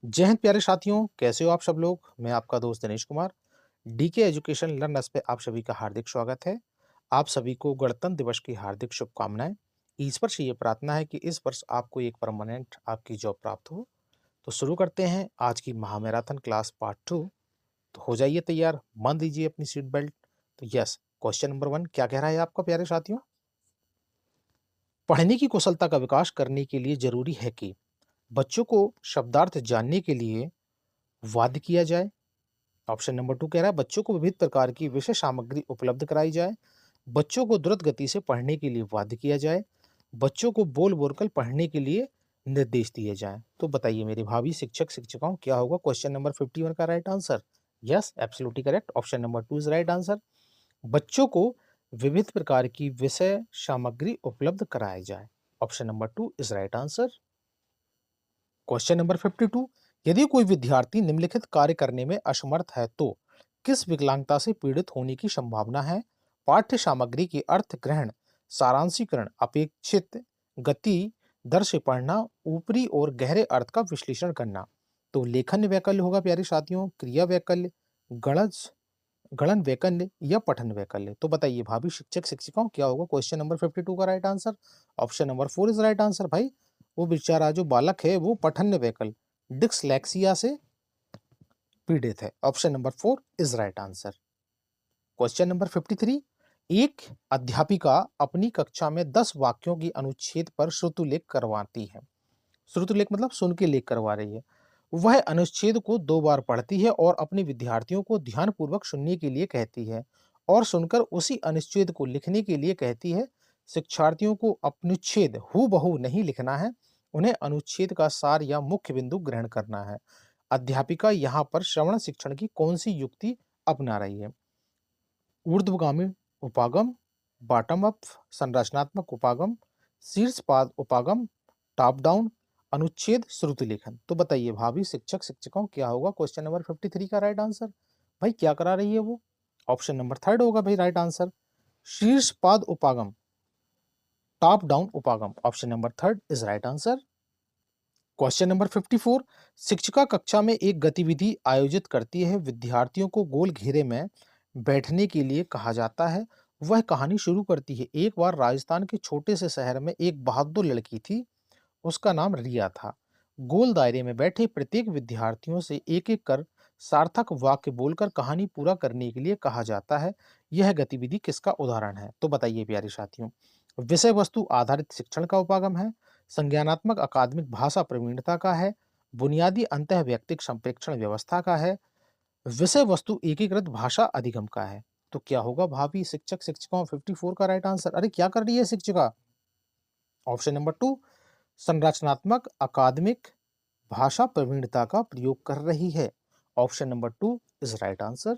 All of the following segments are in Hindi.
जय हिंद प्यारे साथियों, कैसे हो आप सब लोग? मैं आपका दोस्त Dinesh Kumar. DK education learners पे आप सभी का हार्दिक स्वागत है। आप सभी को गणतंत्र दिवस की हार्दिक शुभकामनाएं। ईश्वर से ये प्रार्थना है कि इस वर्ष आपको एक परमानेंट आपकी जॉब प्राप्त हो। तो शुरू करते हैं आज की महामैराथन क्लास पार्ट 2। तो हो जाइए तैयार, बांध लीजिए अपनी सीट बेल्ट। तो यस, क्वेश्चन नंबर 1 क्या कह रहा है आपका प्यारे साथियों? पढ़ने की कुशलता का विकास करने के लिए जरूरी है कि बच्चों को शब्दार्थ जानने के लिए वाद्य किया जाए। ऑप्शन नंबर 2 कह रहा है बच्चों को विविध प्रकार की विषय सामग्री उपलब्ध कराई जाए, बच्चों को द्रुत गति से पढ़ने के लिए वाद्य किया जाए, बच्चों को बोल बोलकर पढ़ने के लिए निर्देश दिए जाएं। तो बताइए मेरे भावी शिक्षक शिक्षिकाओं, क्या होगा क्वेश्चन नंबर 51 का right answer? Yes, absolutely correct. Option number 2 is right answer. बच्चों को विविध प्रकार की विषय सामग्री उपलब्ध कराई जाए। Option number 2 is right answer. Question number 52, यदि कोई विद्यार्थी निम्नलिखित कार्य करने में असमर्थ है तो किस विकलांगता से पीड़ित होने की संभावना है? पाठ्य सामग्री के अर्थ ग्रहण, सारांशीकरण, अपेक्षित गति दर से पढ़ना, ऊपरी और गहरे अर्थ का विश्लेषण करना। तो लेखन वैकल्य होगा प्यारे साथियों, क्रिया वैकल्य, गणज गणन वैकल्य या पठन वैकल्य। तो बताइए भाभी शिक्षक शिक्षिकाओं, क्या होगा क्वेश्चन नंबर 52 का right answer? Option number 4 is right answer. भाई वो बेचारा जो बालक है वो पठन वैकल्य डिस्लेक्सिया से पीड़ित है। Option number 4 is right answer. Question number 53, एक अध्यापिका अपनी कक्षा में 10 वाक्यों की अनुच्छेद पर श्रुतलेख करवाती है। श्रुतलेख मतलब सुन के लेख करवा रही है। वह अनुच्छेद को 2 बार पढ़ती है और अपने विद्यार्थियों को ध्यानपूर्वक सुनने के लिए कहती है और सुनकर उसी अनुच्छेद को लिखने के लिए कहती है। शिक्षार्थियों को अनुच्छेद हूबहू नहीं लिखना है, उन्हें अनुच्छेद का सार या मुख्य बिंदु ग्रहण करना है। अध्यापिका यहाँ पर श्रवण शिक्षण की कौन सी युक्ति अपना रही है? ऊर्ध्वगामी उपागम, बॉटम अप संरचनात्मक उपागम, शीर्षपाद उपागम, टॉप डाउन, अनुच्छेद श्रुति लेखन। तो बताइए भावी शिक्षक शिक्षकों, क्या होगा क्वेश्चन नंबर 53 का राइट आंसर? भाई क्या करा रही है वो? ऑप्शन नंबर 3 होगा भाई राइट आंसर। शीर्षपाद उपागम, टॉप डाउन उपागम। Option number 3 is right answer. Question number 54, शिक्षिका कक्षा में एक गतिविधि आयोजित करती है, विद्यार्थियों को गोल घेरे में बैठने के लिए कहा जाता है। वह कहानी शुरू करती है। एक बार राजस्थान के छोटे से शहर में एक बहादुर लड़की थी, उसका नाम रिया था। गोल दायरे में बैठे प्रत्येक विद्यार्थियों से एक एक कर सार्थक वाक्य बोलकर कहानी पूरा करने के लिए कहा जाता है। यह गतिविधि किसका उदाहरण है? तो बताइए प्यारे साथियों। विषय वस्तु आधारित शिक्षण का उपागम है, संज्ञानात्मक अकादमिक भाषा प्रवीणता का है, बुनियादी अंतः व्यक्तिक संप्रेक्षण व्यवस्था का है, विषय वस्तु एकीकृत भाषा अधिगम का है। तो क्या होगा भावी शिक्षक शिक्षिकाओं 54 का राइट आंसर? अरे क्या कर रही है शिक्षिका? ऑप्शन नंबर 2 संरचनात्मक अकादमिक भाषा प्रवीणता का प्रयोग कर रही है। Option number 2 is right answer.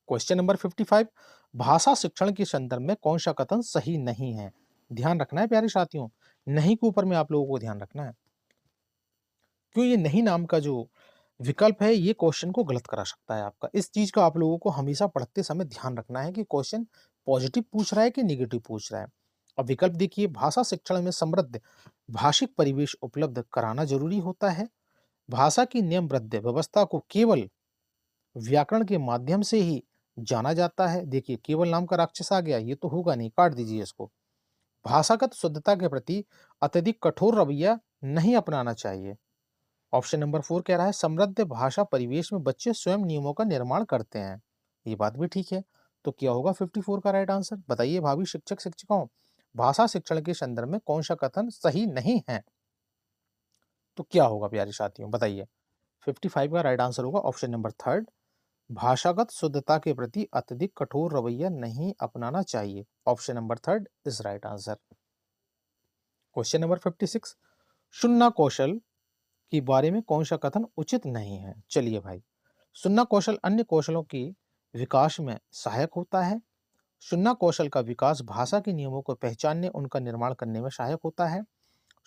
Question number 55, भाषा शिक्षण के संदर्भ में कौन सा कथन सही नहीं है? ध्यान रखना है प्यारे साथियों, नहीं के ऊपर में आप लोगों को ध्यान रखना है। क्यों ये नहीं नाम का जो विकल्प है ये क्वेश्चन को गलत करा सकता है आपका। इस चीज का आप लोगों को हमेशा पढ़ते समय ध्यान रखना है कि क्वेश्चन पॉजिटिव पूछ रहा है कि निगेटिव पूछ रहा है। अब विकल्प देखिए, भाषा शिक्षण में समृद्ध भाषिक परिवेश उपलब्ध कराना जरूरी होता है। भाषा की नियमबद्ध व्यवस्था को केवल व्याकरण के माध्यम से ही जाना जाता है। देखिए केवल नाम का राक्षस आ गया, ये तो होगा नहीं, काट दीजिए इसको। भाषागत शुद्धता के प्रति अत्यधिक कठोर रवैया नहीं अपनाना चाहिए। ऑप्शन नंबर 4 कह रहा है समृद्ध भाषा परिवेश में बच्चे स्वयं नियमों का निर्माण करते हैं। ये बात भी ठीक है। तो क्या होगा 54 का राइट आंसर? बताइए भावी शिक्षक शिक्षिकाओं, भाषा शिक्षण के संदर्भ में कौन सा कथन सही नहीं है? तो क्या होगा प्यारे साथियों बताइए। 55 का राइट आंसर होगा ऑप्शन नंबर 3, भाषागत शुद्धता के प्रति अत्यधिक कठोर रवैया नहीं अपनाना चाहिए। Option number 3 is right answer. Question number 56, सुनना कौशल के बारे में कौन सा कथन उचित नहीं है? चलिए भाई, सुनना कौशल अन्य कौशलों के विकास में सहायक होता है। सुनना कौशल का विकास भाषा के नियमों को पहचानने उनका निर्माण करने में सहायक होता है।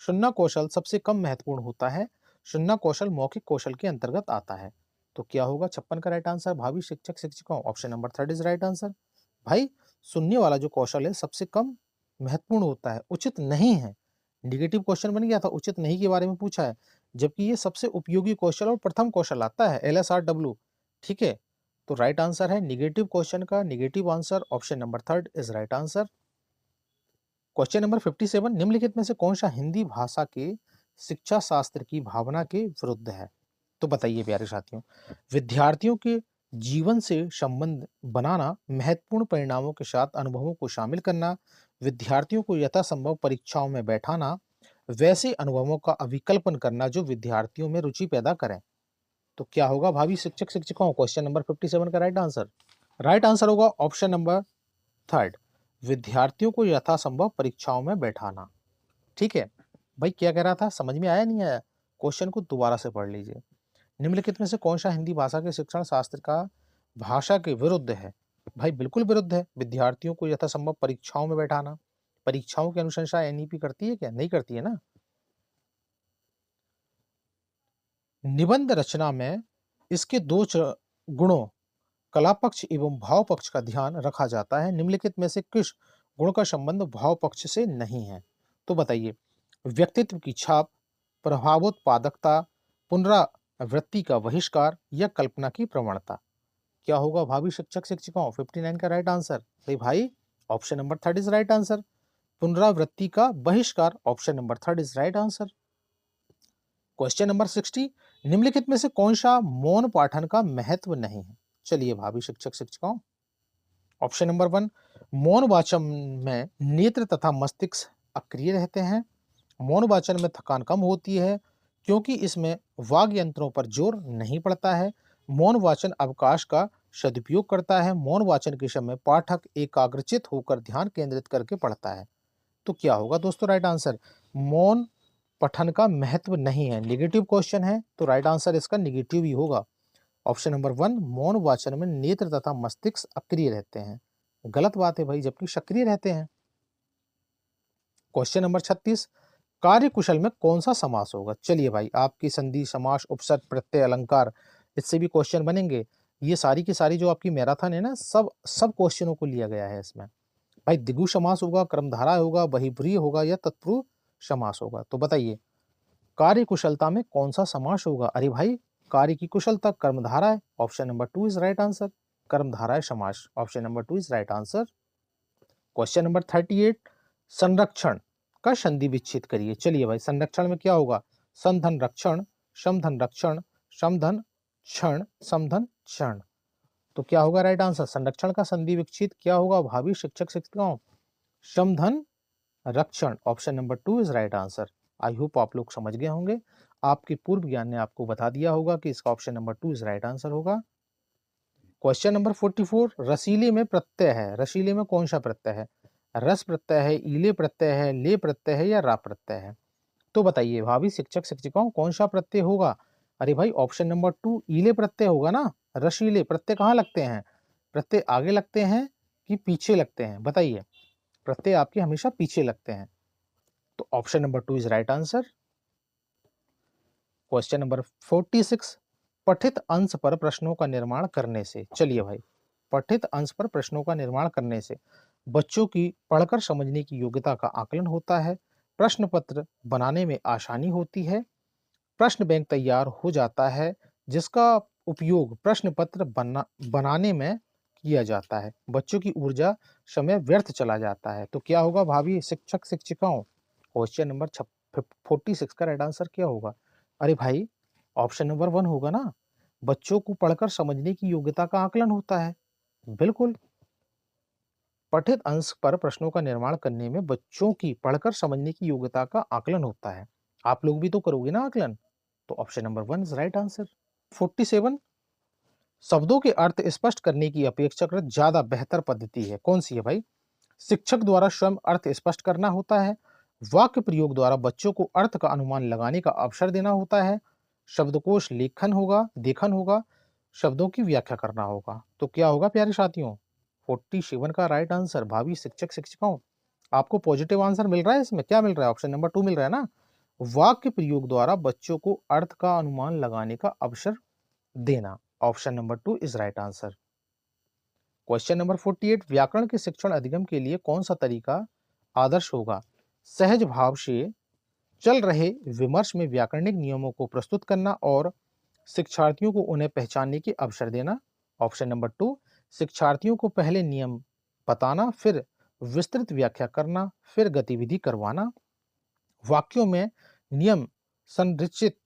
सुनना कौशल सबसे कम महत्वपूर्ण होता है। सुनना कौशल मौखिक कौशल के अंतर्गत आता है। तो क्या होगा 56 का राइट आंसर भावी शिक्षक शिक्षिकाओं? Option number 3 is right answer. भाई सुनने वाला जो कौशल है सबसे कम महत्वपूर्ण होता है, उचित नहीं है। निगेटिव क्वेश्चन बन गया था, उचित नहीं के बारे में पूछा है। जबकि ये सबसे उपयोगी कौशल और प्रथम कौशल आता है, LSRW। ठीक है, तो राइट आंसर है निगेटिव क्वेश्चन का negative answer, option number third is right answer. Question number 57, निम्नलिखित में से कौन सा हिंदी भाषा के शिक्षा शास्त्र की भावना के विरुद्ध है? तो बताइए प्यारे साथियों। विद्यार्थियों के जीवन से संबंध बनाना, महत्वपूर्ण परिणामों के साथ अनुभवों को शामिल करना, विद्यार्थियों को यथासंभव परीक्षाओं में बैठाना, वैसे अनुभवों का अभिकल्पन करना जो विद्यार्थियों में रुचि पैदा करें। तो क्या होगा भावी शिक्षक शिक्षिकाओं? क्वेश्चन नंबर 57 का राइट आंसर, राइट आंसर होगा ऑप्शन नंबर थर्ड, विद्यार्थियों को यथासंभव परीक्षाओं में बैठाना। ठीक है भाई, क्या कह रहा था, समझ में आया नहीं आया? क्वेश्चन को दोबारा से पढ़ लीजिए। निम्नलिखित में से कौन सा हिंदी भाषा के शिक्षण शास्त्र का भाषा के विरुद्ध है? भाई बिल्कुल विरुद्ध है। विद्यार्थियों को यथासंभव परीक्षाओं में बैठाना, परीक्षाओं की अनुशंसा एनईपी करती है क्या? नहीं करती है ना। निबंध रचना में इसके दो गुणों कला पक्ष एवं भाव पक्ष का ध्यान रखा जाता है। निम्नलिखित में से किस गुण का संबंध भाव पक्ष से नहीं है? तो बताइए। व्यक्तित्व की छाप, प्रभावोत्पादकता, पुनरावृत्ति का बहिष्कार या कल्पना की प्रवणता। क्या होगा भावी शिक्षक शिक्षिकाओं? 59 का राइट आंसर। भाई option number third is right answer. पुनरावृत्ति का बहिष्कार, option number third is right answer. Question number 60, निम्नलिखित में से कौन सा मौन पाठन का महत्व नहीं है? चलिए भावी शिक्षक शिक्षिकाओं। ऑप्शन नंबर वन, मौन वाचन में नेत्र तथा मस्तिष्क सक्रिय रहते हैं। मौन वाचन में थकान कम होती है क्योंकि इसमें वाग यंत्रों पर जोर नहीं पड़ता है। मौन वाचन अवकाश का सदुपयोग करता है। मौन वाचन के समय पाठक एकाग्रचित होकर ध्यान केंद्रित करके पढ़ता है। तो क्या होगा दोस्तों राइट आंसर? मौन पठन का महत्व नहीं है, निगेटिव क्वेश्चन है, तो राइट आंसर इसका निगेटिव ही होगा। ऑप्शन नंबर वन, मौन वाचन में नेत्र तथा मस्तिष्क सक्रिय रहते हैं। गलत बात है भाई, जबकि सक्रिय रहते हैं। क्वेश्चन नंबर 36, कार्यकुशल में कौन सा समास होगा? चलिए भाई, आपकी संधि, समास, उपसर्ग, प्रत्यय, अलंकार, इससे भी क्वेश्चन बनेंगे। ये सारी की सारी जो आपकी मैराथन है ना, सब सब क्वेश्चनों को लिया गया है इसमें। भाई द्विगु समास होगा, क्रमधारा होगा, बहिब्रीहि होगा या तत्पुरुष समास होगा? तो बताइए कार्य कुशलता में कौन सा समास होगा? अरे भाई, कार्य की कुशलता कर्मधारा है, option number two is right answer. कर्मधारा है समास, option number two is right answer. Question number 38, संरक्षण का संधि विच्छेद करिए। चलिए भाई, संरक्षण में क्या होगा? संधन रक्षण, समधन रक्षण, समधन क्षण, समधन क्षण। तो क्या होगा राइट आंसर? संरक्षण का संधि विच्छेद क्या होगा भावी शिक्षक शिक्षिकाओं? समधन रक्षण, option number two is right answer. I hope आप लोग समझ गए होंगे। आपके पूर्व ज्ञान ने आपको बता दिया होगा कि इसका option number two is right answer होगा। क्वेश्चन नंबर 44, रसीले में प्रत्यय है। रसीले में कौन सा प्रत्यय है? रस प्रत्यय है, ईले प्रत्यय है, ले प्रत्यय है या रा प्रत्यय है? तो बताइए भावी शिक्षक शिक्षिकाओं कौन सा प्रत्यय होगा? अरे भाई ऑप्शन नंबर टू ईले प्रत्यय होगा ना। रसीले प्रत्यय कहाँ लगते हैं? प्रत्यय आगे लगते हैं कि पीछे लगते हैं? बताइए। प्रत्यय आपके हमेशा पीछे लगते हैं, तो option number two is right answer. Question number 46, पठित अंश पर प्रश्नों का निर्माण करने से। चलिए भाई, पठित अंश पर प्रश्नों का निर्माण करने से बच्चों की पढ़कर समझने की योग्यता का आकलन होता है, प्रश्न पत्र बनाने में आसानी होती है, प्रश्न बैंक तैयार हो जाता है जिसका उपयोग प्रश्न पत्र बनाने में किया जाता है, बच्चों की ऊर्जा समय व्यर्थ चला जाता है। तो क्या होगा भावी शिक्षक शिक्षिकाओं? क्वेश्चन नंबर 46 का राइट आंसर क्या होगा? अरे भाई ऑप्शन नंबर वन होगा ना। बच्चों को पढ़कर समझने की योग्यता का आकलन होता है। बिल्कुल, पठित अंश पर प्रश्नों का निर्माण करने में बच्चों की पढ़कर समझने की योग्यता का आकलन होता है। आप लोग भी तो करोगे ना आकलन, तो option number one is right answer. 47, शब्दों के अर्थ स्पष्ट करने की अपेक्षाकृत ज्यादा बेहतर पद्धति है, कौन सी है भाई? शिक्षक द्वारा स्वयं अर्थ स्पष्ट करना होता है, वाक्य प्रयोग द्वारा बच्चों को अर्थ का अनुमान लगाने का अवसर देना होता है, शब्दकोश लेखन होगा, देखन होगा, शब्दों की व्याख्या करना होगा। तो क्या होगा प्यारे साथियों? 47 का राइट आंसर। भावी शिक्षक शिक्षिकाओं आपको पॉजिटिव आंसर मिल रहा है इसमें? क्या मिल रहा है? ऑप्शन नंबर टू मिल रहा है ना। वाक्य प्रयोग द्वारा बच्चों को अर्थ का अनुमान लगाने का अवसर देना, option number two is right answer. Question number 48, व्याकरण के शिक्षण अधिगम के लिए कौन सा तरीका आदर्श होगा? सहज भाव से चल रहे विमर्श में व्याकरणिक नियमों को प्रस्तुत करना और शिक्षार्थियों को उन्हें पहचानने की अवसर देना। ऑप्शन नंबर 2, शिक्षार्थियों को पहले नियम बताना, फिर विस्तृत व्याख्या करना, फिर गतिविधि करवाना। वाक्यों में नियम संरचित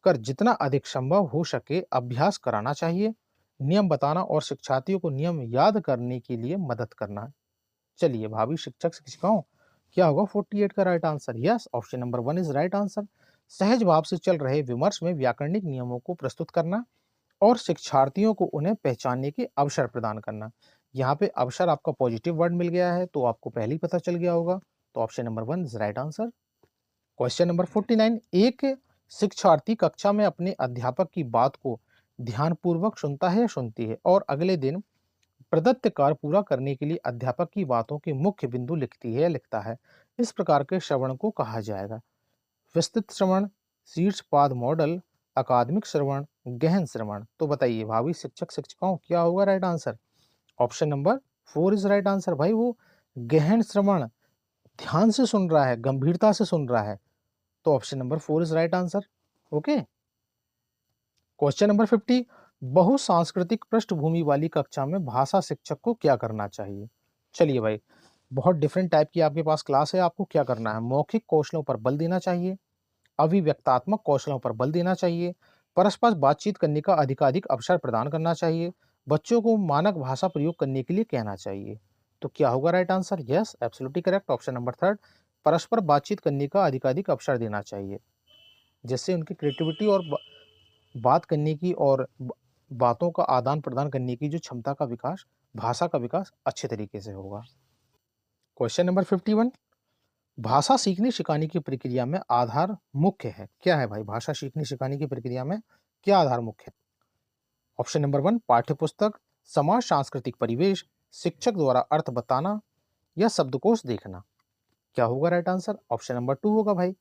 कर जितना अधिक संभव हो सके अभ्यास कराना चाहिए। नियम बताना और शिक्षार्थियों को नियम याद करने के लिए मदद करना। चलिए भावी शिक्षक शिक्षिकाओं, क्या होगा 48 का right answer? Yes, option number 1 is right answer. सहज भाव से चल रहे विमर्श में व्याकरणिक नियमों को प्रस्तुत करना और शिक्षार्थियों को उन्हें पहचानने के अवसर प्रदान करना। यहाँ पे अवसर आपका पॉजिटिव वर्ड मिल गया है, तो आपको पहले ही पता चल गया होगा, तो option number 1 is right answer. Question number 49, एक शिक्षार्थी कक्षा में अपने अध्यापक की बात को ध्यानपूर्वक सुनता है या सुनती है और अगले दिन प्रदत्त कार्य पूरा करने के लिए अध्यापक की बातों के मुख्य बिंदु लिखती है या लिखता है। इस प्रकार के श्रवण को कहा जाएगा विस्तृत श्रवण, शीर्षपाद मॉडल, अकादमिक श्रवण, गहन श्रवण। तो बताइए भावी शिक्षक शिक्षिकाओं, क्या होगा right answer? Option number 4 is right answer. भाई वो गहन श्रवण, ध्यान से सुन रहा है, गंभीरता से सुन रहा है, तो option number 4 is right answer. Okay. Question number 50, बहुसांस्कृतिक पृष्ठभूमि वाली कक्षा में भाषा शिक्षक को क्या करना चाहिए? चलिए भाई, बहुत डिफरेंट टाइप की आपके पास क्लास है, आपको क्या करना है? मौखिक कौशलों पर बल देना चाहिए, अभिव्यक्तात्मक कौशलों पर बल देना चाहिए, परस्पर बातचीत करने का अधिकाधिक अवसर प्रदान करना चाहिए, बच्चों को मानक भाषा प्रयोग करने के लिए कहना चाहिए। तो क्या होगा right answer? Yes, absolutely correct, option number 3, परस्पर बातचीत करने का अधिकाधिक अवसर देना चाहिए, जिससे उनकी क्रिएटिविटी और बात करने की और बातों का आदान प्रदान करने की जो क्षमता का विकास, भाषा का विकास अच्छे तरीके से होगा। क्वेश्चन नंबर 51, भाषा सीखने सिखाने की प्रक्रिया में आधार मुख्य है। क्या है भाई भाषा सीखने सिखाने की प्रक्रिया में क्या आधार मुख्य है? ऑप्शन नंबर 1 पाठ्यपुस्तक, समाज सांस्कृतिक परिवेश, शिक्षक द्वारा अर्थ बताना या शब्दकोश देखना। क्या होगा राइट आंसर? ऑप्शन नंबर 2 होगा भाई,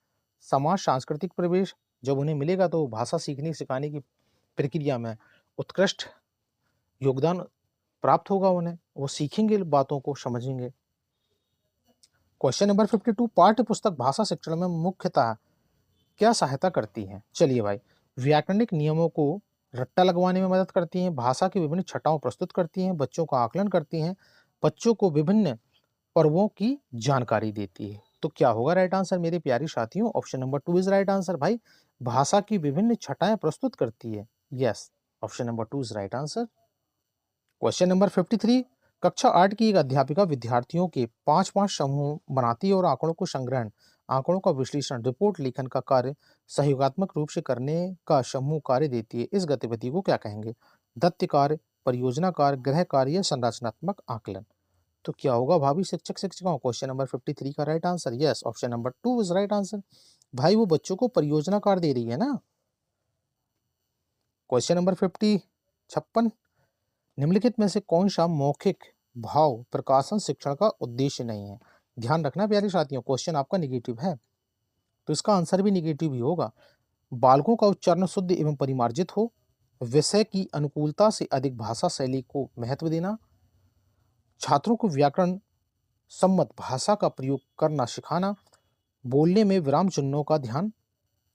समाज सांस्कृतिक परिवेश। जब उन्हें मिलेगा तो भाषा सीखने सिखाने की प्रक्रिया में उत्कृष्ट योगदान प्राप्त होगा, उन्हें वो सीखेंगे, बातों को समझेंगे। क्वेश्चन नंबर 52, पाठ्य पुस्तक भाषा शिक्षण में मुख्यतः क्या सहायता करती है? चलिए भाई, व्याकरणिक नियमों को रट्टा लगवाने में मदद करती हैं, भाषा की विभिन्न छटाओं प्रस्तुत करती हैं, बच्चों का आकलन करती हैं, बच्चों को विभिन्न पर्वों की जानकारी देती है। तो क्या होगा राइट आंसर मेरे प्यारे साथियों? Option number 2 is right answer. भाई भाषा की विभिन्न छटाएं प्रस्तुत करती है। Yes, option number 2 is right answer. Question number 53, कक्षा 8 की एक अध्यापिका विद्यार्थियों के 5-5 समूह बनाती है और आंकड़ों को संग्रहण, आंकड़ों का विश्लेषण, रिपोर्ट लेखन का कार्य सहयोगात्मक रूप से करने का समूह कार्य देती है। इस गतिविधि को क्या कहेंगे? दत्त कार्य, परियोजना कार्य, गृह कार्य या संरचनात्मक आकलन। तो क्या होगा भावी शिक्षक शिक्षिकाओं? क्वेश्चन नंबर 53 का right answer yes, option number 2 is right answer. भाई वो बच्चों को परियोजना कार्य दे रही है ना। क्वेश्चन नंबर 56, निम्नलिखित में से कौन सा मौखिक भाव प्रकाशन शिक्षण का उद्देश्य नहीं है? ध्यान रखना प्यारे साथियों, क्वेश्चन आपका निगेटिव है, तो इसका आंसर भी निगेटिव ही होगा। बालकों का उच्चारण शुद्ध एवं परिमार्जित हो, विषय की अनुकूलता से अधिक भाषा शैली को महत्व देना, छात्रों को व्याकरण सम्मत भाषा का प्रयोग करना सिखाना, बोलने में विराम चिन्हों का ध्यान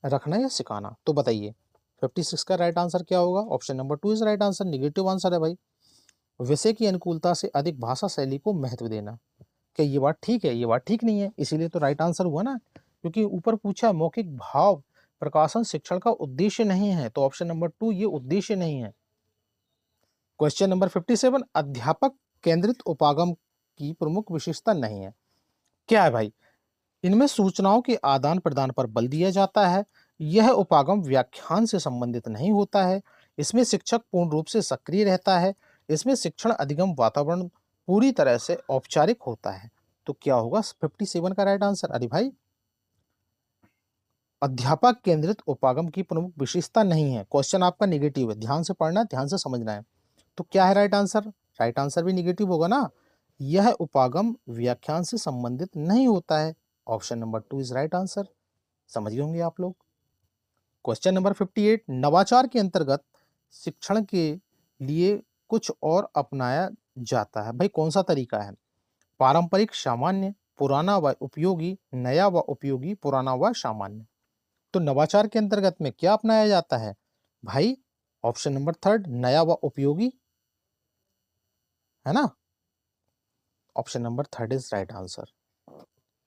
रखना या सिखाना। तो बताइए 56 का राइट आंसर क्या होगा? Option number 2 is right answer, negative answer है भाई। विषय की अनुकूलता से अधिक भाषा शैली को महत्व देना। क्या ये बात ठीक है? ये बात ठीक नहीं है, इसीलिए तो राइट आंसर हुआ ना, क्योंकि ऊपर पूछा मौखिक भाव प्रकाशन शिक्षण का उद्देश्य नहीं है, तो ऑप्शन नंबर 2 ये उद्देश्य नहीं है। क्वेश्चन नंबर 57, अध्यापक केंद्रित उपागम की प्रमुख विशेषता नहीं है। क्या है भाई? इनमें सूचनाओं के आदान प्रदान पर बल दिया जाता है, यह उपागम व्याख्यान से संबंधित नहीं होता है, इसमें शिक्षक पूर्ण रूप से सक्रिय रहता है, इसमें शिक्षण अधिगम वातावरण पूरी तरह से औपचारिक होता है। तो क्या होगा 57 का राइट आंसर? अरे भाई, अध्यापक केंद्रित उपागम की प्रमुख विशेषता नहीं है, क्वेश्चन आपका निगेटिव है, ध्यान से पढ़ना है, ध्यान से समझना है। तो क्या है राइट आंसर? राइट आंसर भी निगेटिव होगा ना, यह उपागम व्याख्यान से संबंधित नहीं होता है, option number 2 is right answer. समझ गए होंगे आप लोग। क्वेश्चन नंबर 58, नवाचार के अंतर्गत शिक्षण के लिए कुछ और अपनाया जाता है। भाई कौन सा तरीका है? पारंपरिक, सामान्य, पुराना व उपयोगी, नया व उपयोगी, पुराना व सामान्य। तो नवाचार के अंतर्गत में क्या अपनाया जाता है भाई? ऑप्शन नंबर थर्ड, नया व उपयोगी, है ना? Option number third is right answer.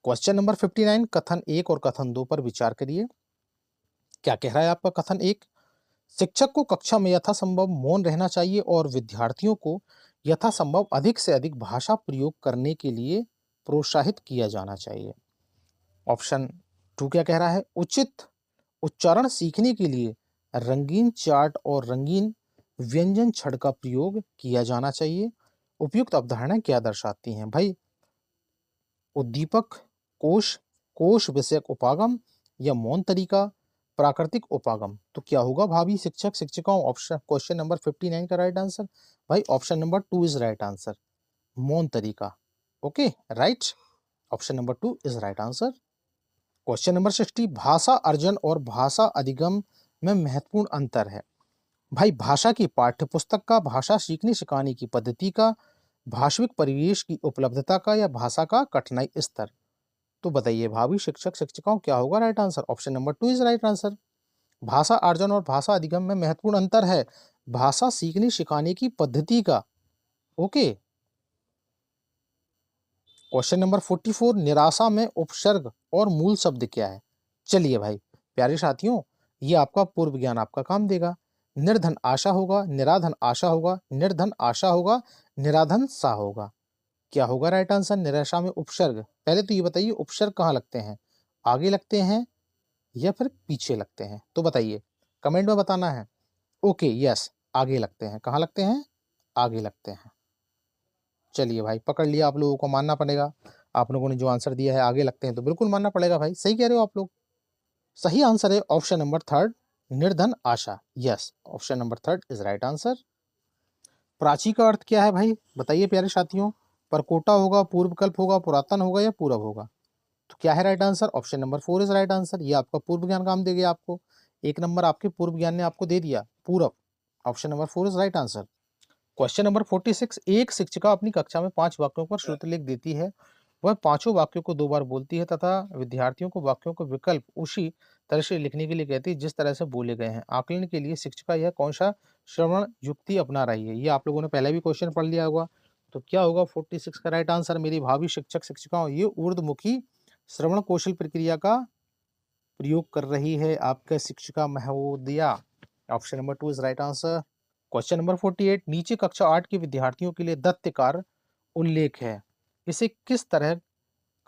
Question number 59, कथन 1 और कथन 2 पर विचार करिए। क्या कह रहा है आपका कथन 1? शिक्षक को कक्षा में यथासंभव मौन रहना चाहिए और विद्यार्थियों को यथासंभव अधिक से अधिक भाषा प्रयोग करने के लिए प्रोत्साहित किया जाना चाहिए। ऑप्शन 2 क्या कह रहा है? उचित उच्चारण सीखने के लिए रंगीन चार्ट और रंगीन व्यंजन छड़ का प्रयोग किया जाना चाहिए। उपयुक्त अवधारणाएं क्या दर्शाती हैं भाई? उद्दीपक, कोश, कोश विषयक उपागम या मौन तरीका, प्राकृतिक उपागम। तो क्या होगा भावी शिक्षक शिक्षिकाओं? ऑप्शन क्वेश्चन नंबर 59 का राइट आंसर भाई option number 2 is right answer, मौन तरीका। Okay, right, option number 2 is right answer. Question number 60, भाषा अर्जन और भाषा अधिगम में महत्वपूर्ण अंतर है भाई? भाषा की पाठ्य पुस्तक का, भाषा सीखने सिखाने की पद्धति का, भाषविक परिवेश की उपलब्धता का, या भाषा का कठिनाई स्तर। तो बताइए भावी शिक्षक शिक्षिकाओं क्या होगा right answer? Option number 2 is right answer. भाषा अर्जन और भाषा अधिगम में महत्वपूर्ण अंतर है भाषा सीखने सिखाने की पद्धति का। ओके। क्वेश्चन नंबर 44, निराशा में उपसर्ग और मूल शब्द क्या है? चलिए भाई प्यारे साथियों, ये आपका पूर्व ज्ञान आपका काम देगा। निर्धन आशा होगा, निराधन आशा होगा, निर्धन आशा होगा, निराधन सा होगा। क्या होगा राइट आंसर? निराशा में उपसर्ग। पहले तो ये बताइए उपसर्ग कहाँ लगते हैं? आगे लगते हैं या फिर पीछे लगते हैं? तो बताइए, कमेंट में बताना है। ओके, यस, आगे लगते हैं। कहाँ लगते हैं? आगे लगते हैं। चलिए भाई, पकड़ लिया, आप लोगों को मानना पड़ेगा। आप लोगों ने जो आंसर दिया है आगे लगते हैं, तो बिल्कुल मानना पड़ेगा भाई, सही कह रहे हो आप लोग। सही आंसर है ऑप्शन नंबर थर्ड, निर्धन आशा। Yes, option number third is right answer. प्राची का अर्थ क्या है भाई? बताइए प्यारे साथियों। परकोटा होगा, पूर्वकल्प होगा, पुरातन होगा, या पूरब होगा? तो क्या है right answer? Option number 4 is right answer. ये आपका पूर्व ज्ञान काम दे गया आपको, एक नंबर आपके पूर्व ज्ञान ने आपको दे दिया, पूरब। Option number 4 is right answer. Question number 46, एक शिक्षिका अपनी कक्षा में 5 वाक्यों पर श्रुतलेख देती है। वह पांचों वाक्यों को 2 बार बोलती है तथा विद्यार्थियों को वाक्यों को विकल्प उसी तरह से लिखने के लिए कहती है जिस तरह से बोले गए हैं। आकलन के लिए शिक्षिका यह कौन सा श्रवण युक्ति अपना रही है? ये आप लोगों ने पहले भी क्वेश्चन पढ़ लिया होगा। तो क्या होगा 46 का राइट आंसर मेरी भावी शिक्षक शिक्षिकाओं? ये ऊर्ध्वमुखी श्रवण कौशल प्रक्रिया का प्रयोग कर रही है आपका शिक्षिका महोदया। Option number 2 is right answer. Question number 48, नीचे कक्षा 8 के विद्यार्थियों के लिए दत्त कार्य उल्लेख है, इसे किस तरह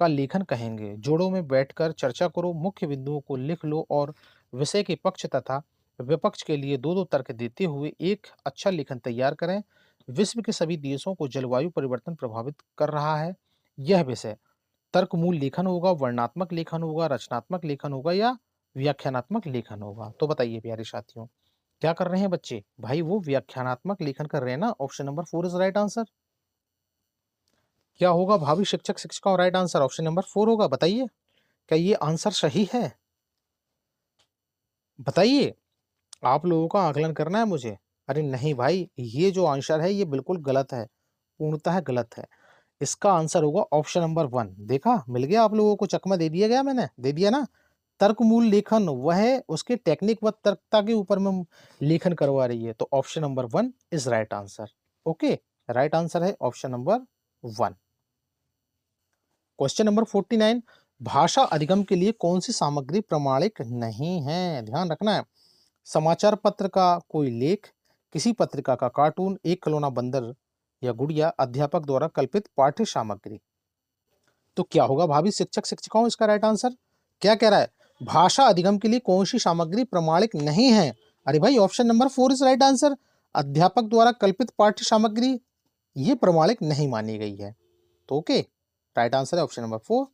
का लेखन कहेंगे? जोड़ों में बैठकर चर्चा करो, मुख्य बिंदुओं को लिख लो और विषय के पक्ष तथा विपक्ष के लिए दो दो तर्क देते हुए एक अच्छा लेखन तैयार करें। विश्व के सभी देशों को जलवायु परिवर्तन प्रभावित कर रहा है। यह विषय तर्कमूल लेखन होगा, वर्णनात्मक लेखन होगा, रचनात्मक लेखन होगा, या व्याख्यानात्मक लेखन होगा? तो बताइए प्यारे साथियों, क्या कर रहे हैं बच्चे? भाई वो व्याख्यानात्मक लेखन कर रहे हैं ना। Option number 4 is right answer. क्या होगा भावी शिक्षक शिक्षिका और राइट आंसर? ऑप्शन नंबर 4 होगा। बताइए, क्या ये आंसर सही है? बताइए, आप लोगों का आकलन करना है मुझे। अरे नहीं भाई, ये जो आंसर है ये बिल्कुल गलत है, पूर्णतः गलत है। इसका आंसर होगा ऑप्शन नंबर 1। देखा, मिल गया आप लोगों को, चकमा दे दिया गया, मैंने दे दिया ना। तर्कमूल लेखन वह है, उसके टेक्निक व तर्कता के ऊपर में लेखन करवा रही है। तो option number 1 is right answer. Okay, right answer है ऑप्शन नंबर 1। क्वेश्चन नंबर 49, भाषा अधिगम के लिए कौन सी सामग्री प्रमाणिक नहीं है? ध्यान रखना है। समाचार पत्र का कोई लेख, किसी पत्रिका का कार्टून, एक खिलौना बंदर या गुड़िया, अध्यापक द्वारा कल्पित पाठ्य सामग्री। तो क्या होगा भावी शिक्षक शिक्षिकाओं इसका राइट आंसर? क्या कह रहा है? भाषा अधिगम के लिए कौन सी सामग्री प्रमाणिक नहीं है? अरे भाई option number 4 is right answer. अध्यापक द्वारा कल्पित पाठ्य सामग्री ये प्रमाणिक नहीं मानी गई है। तो ओके, राइट आंसर है ऑप्शन नंबर 4।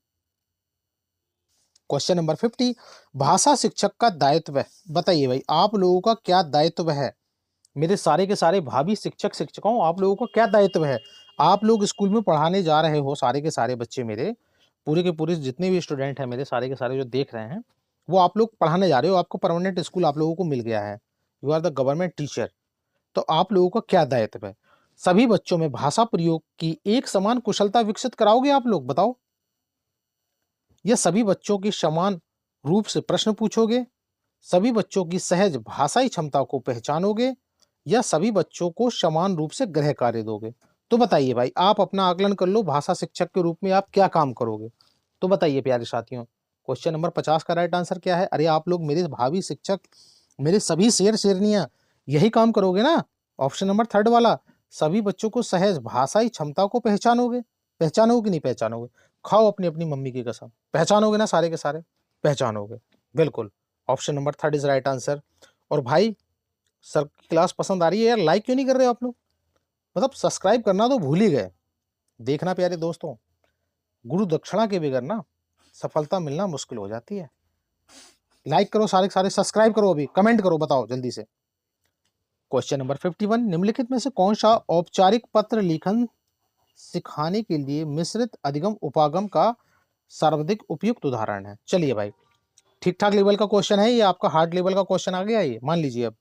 क्वेश्चन नंबर 50, भाषा शिक्षक का दायित्व। बताइए भाई, आप लोगों का क्या दायित्व है? मेरे सारे के सारे भावी शिक्षक शिक्षिकाओं, आप लोगों का क्या दायित्व है? आप लोग स्कूल में पढ़ाने जा रहे हो, सारे के सारे बच्चे मेरे, पूरे के पूरे जितने भी स्टूडेंट हैं मेरे, सारे के सारे जो देख रहे हैं, वो आप लोग पढ़ाने जा रहे हो। आपको परमानेंट स्कूल आप लोगों को मिल गया है, you are the government teacher. तो आप लोगों का क्या दायित्व है? सभी बच्चों में भाषा प्रयोग की एक समान कुशलता विकसित कराओगे आप लोग? बताओ, या सभी बच्चों की समान रूप से प्रश्न पूछोगे, सभी बच्चों की सहज भाषाई क्षमता को पहचानोगे या सभी बच्चों को समान रूप से गृह कार्य दोगे? तो बताइए भाई, आप अपना आकलन कर लो, भाषा शिक्षक के रूप में आप क्या काम करोगे? तो बताइए प्यारे साथियों, क्वेश्चन नंबर 50 का राइट आंसर क्या है? अरे आप लोग मेरे भावी शिक्षक, मेरे सभी शेर शेरनियां यही काम करोगे ना? ऑप्शन नंबर थर्ड वाला, सभी बच्चों को सहज भाषाई क्षमता को पहचानोगे। पहचानोगे कि नहीं पहचानोगे? खाओ अपनी अपनी मम्मी की कसम, पहचानोगे ना सारे के सारे? पहचानोगे, बिल्कुल। Option number third is right answer. और भाई, सर की क्लास पसंद आ रही है यार, लाइक क्यों नहीं कर रहे हो आप लोग? मतलब सब्सक्राइब करना तो भूल ही गए। देखना प्यारे दोस्तों, गुरु दक्षिणा के बगैर ना सफलता मिलना मुश्किल हो जाती है। लाइक करो सारे के सारे, सब्सक्राइब करो, अभी कमेंट करो, बताओ जल्दी से। क्वेश्चन नंबर 51, निम्नलिखित में से कौन सा औपचारिक पत्र लेखन सिखाने के लिए मिश्रित अधिगम उपागम का सर्वाधिक उपयुक्त उदाहरण है? चलिए भाई, ठीक ठाक लेवल का क्वेश्चन है ये, आपका हार्ड लेवल का क्वेश्चन आ गया ये। मान लीजिए, अब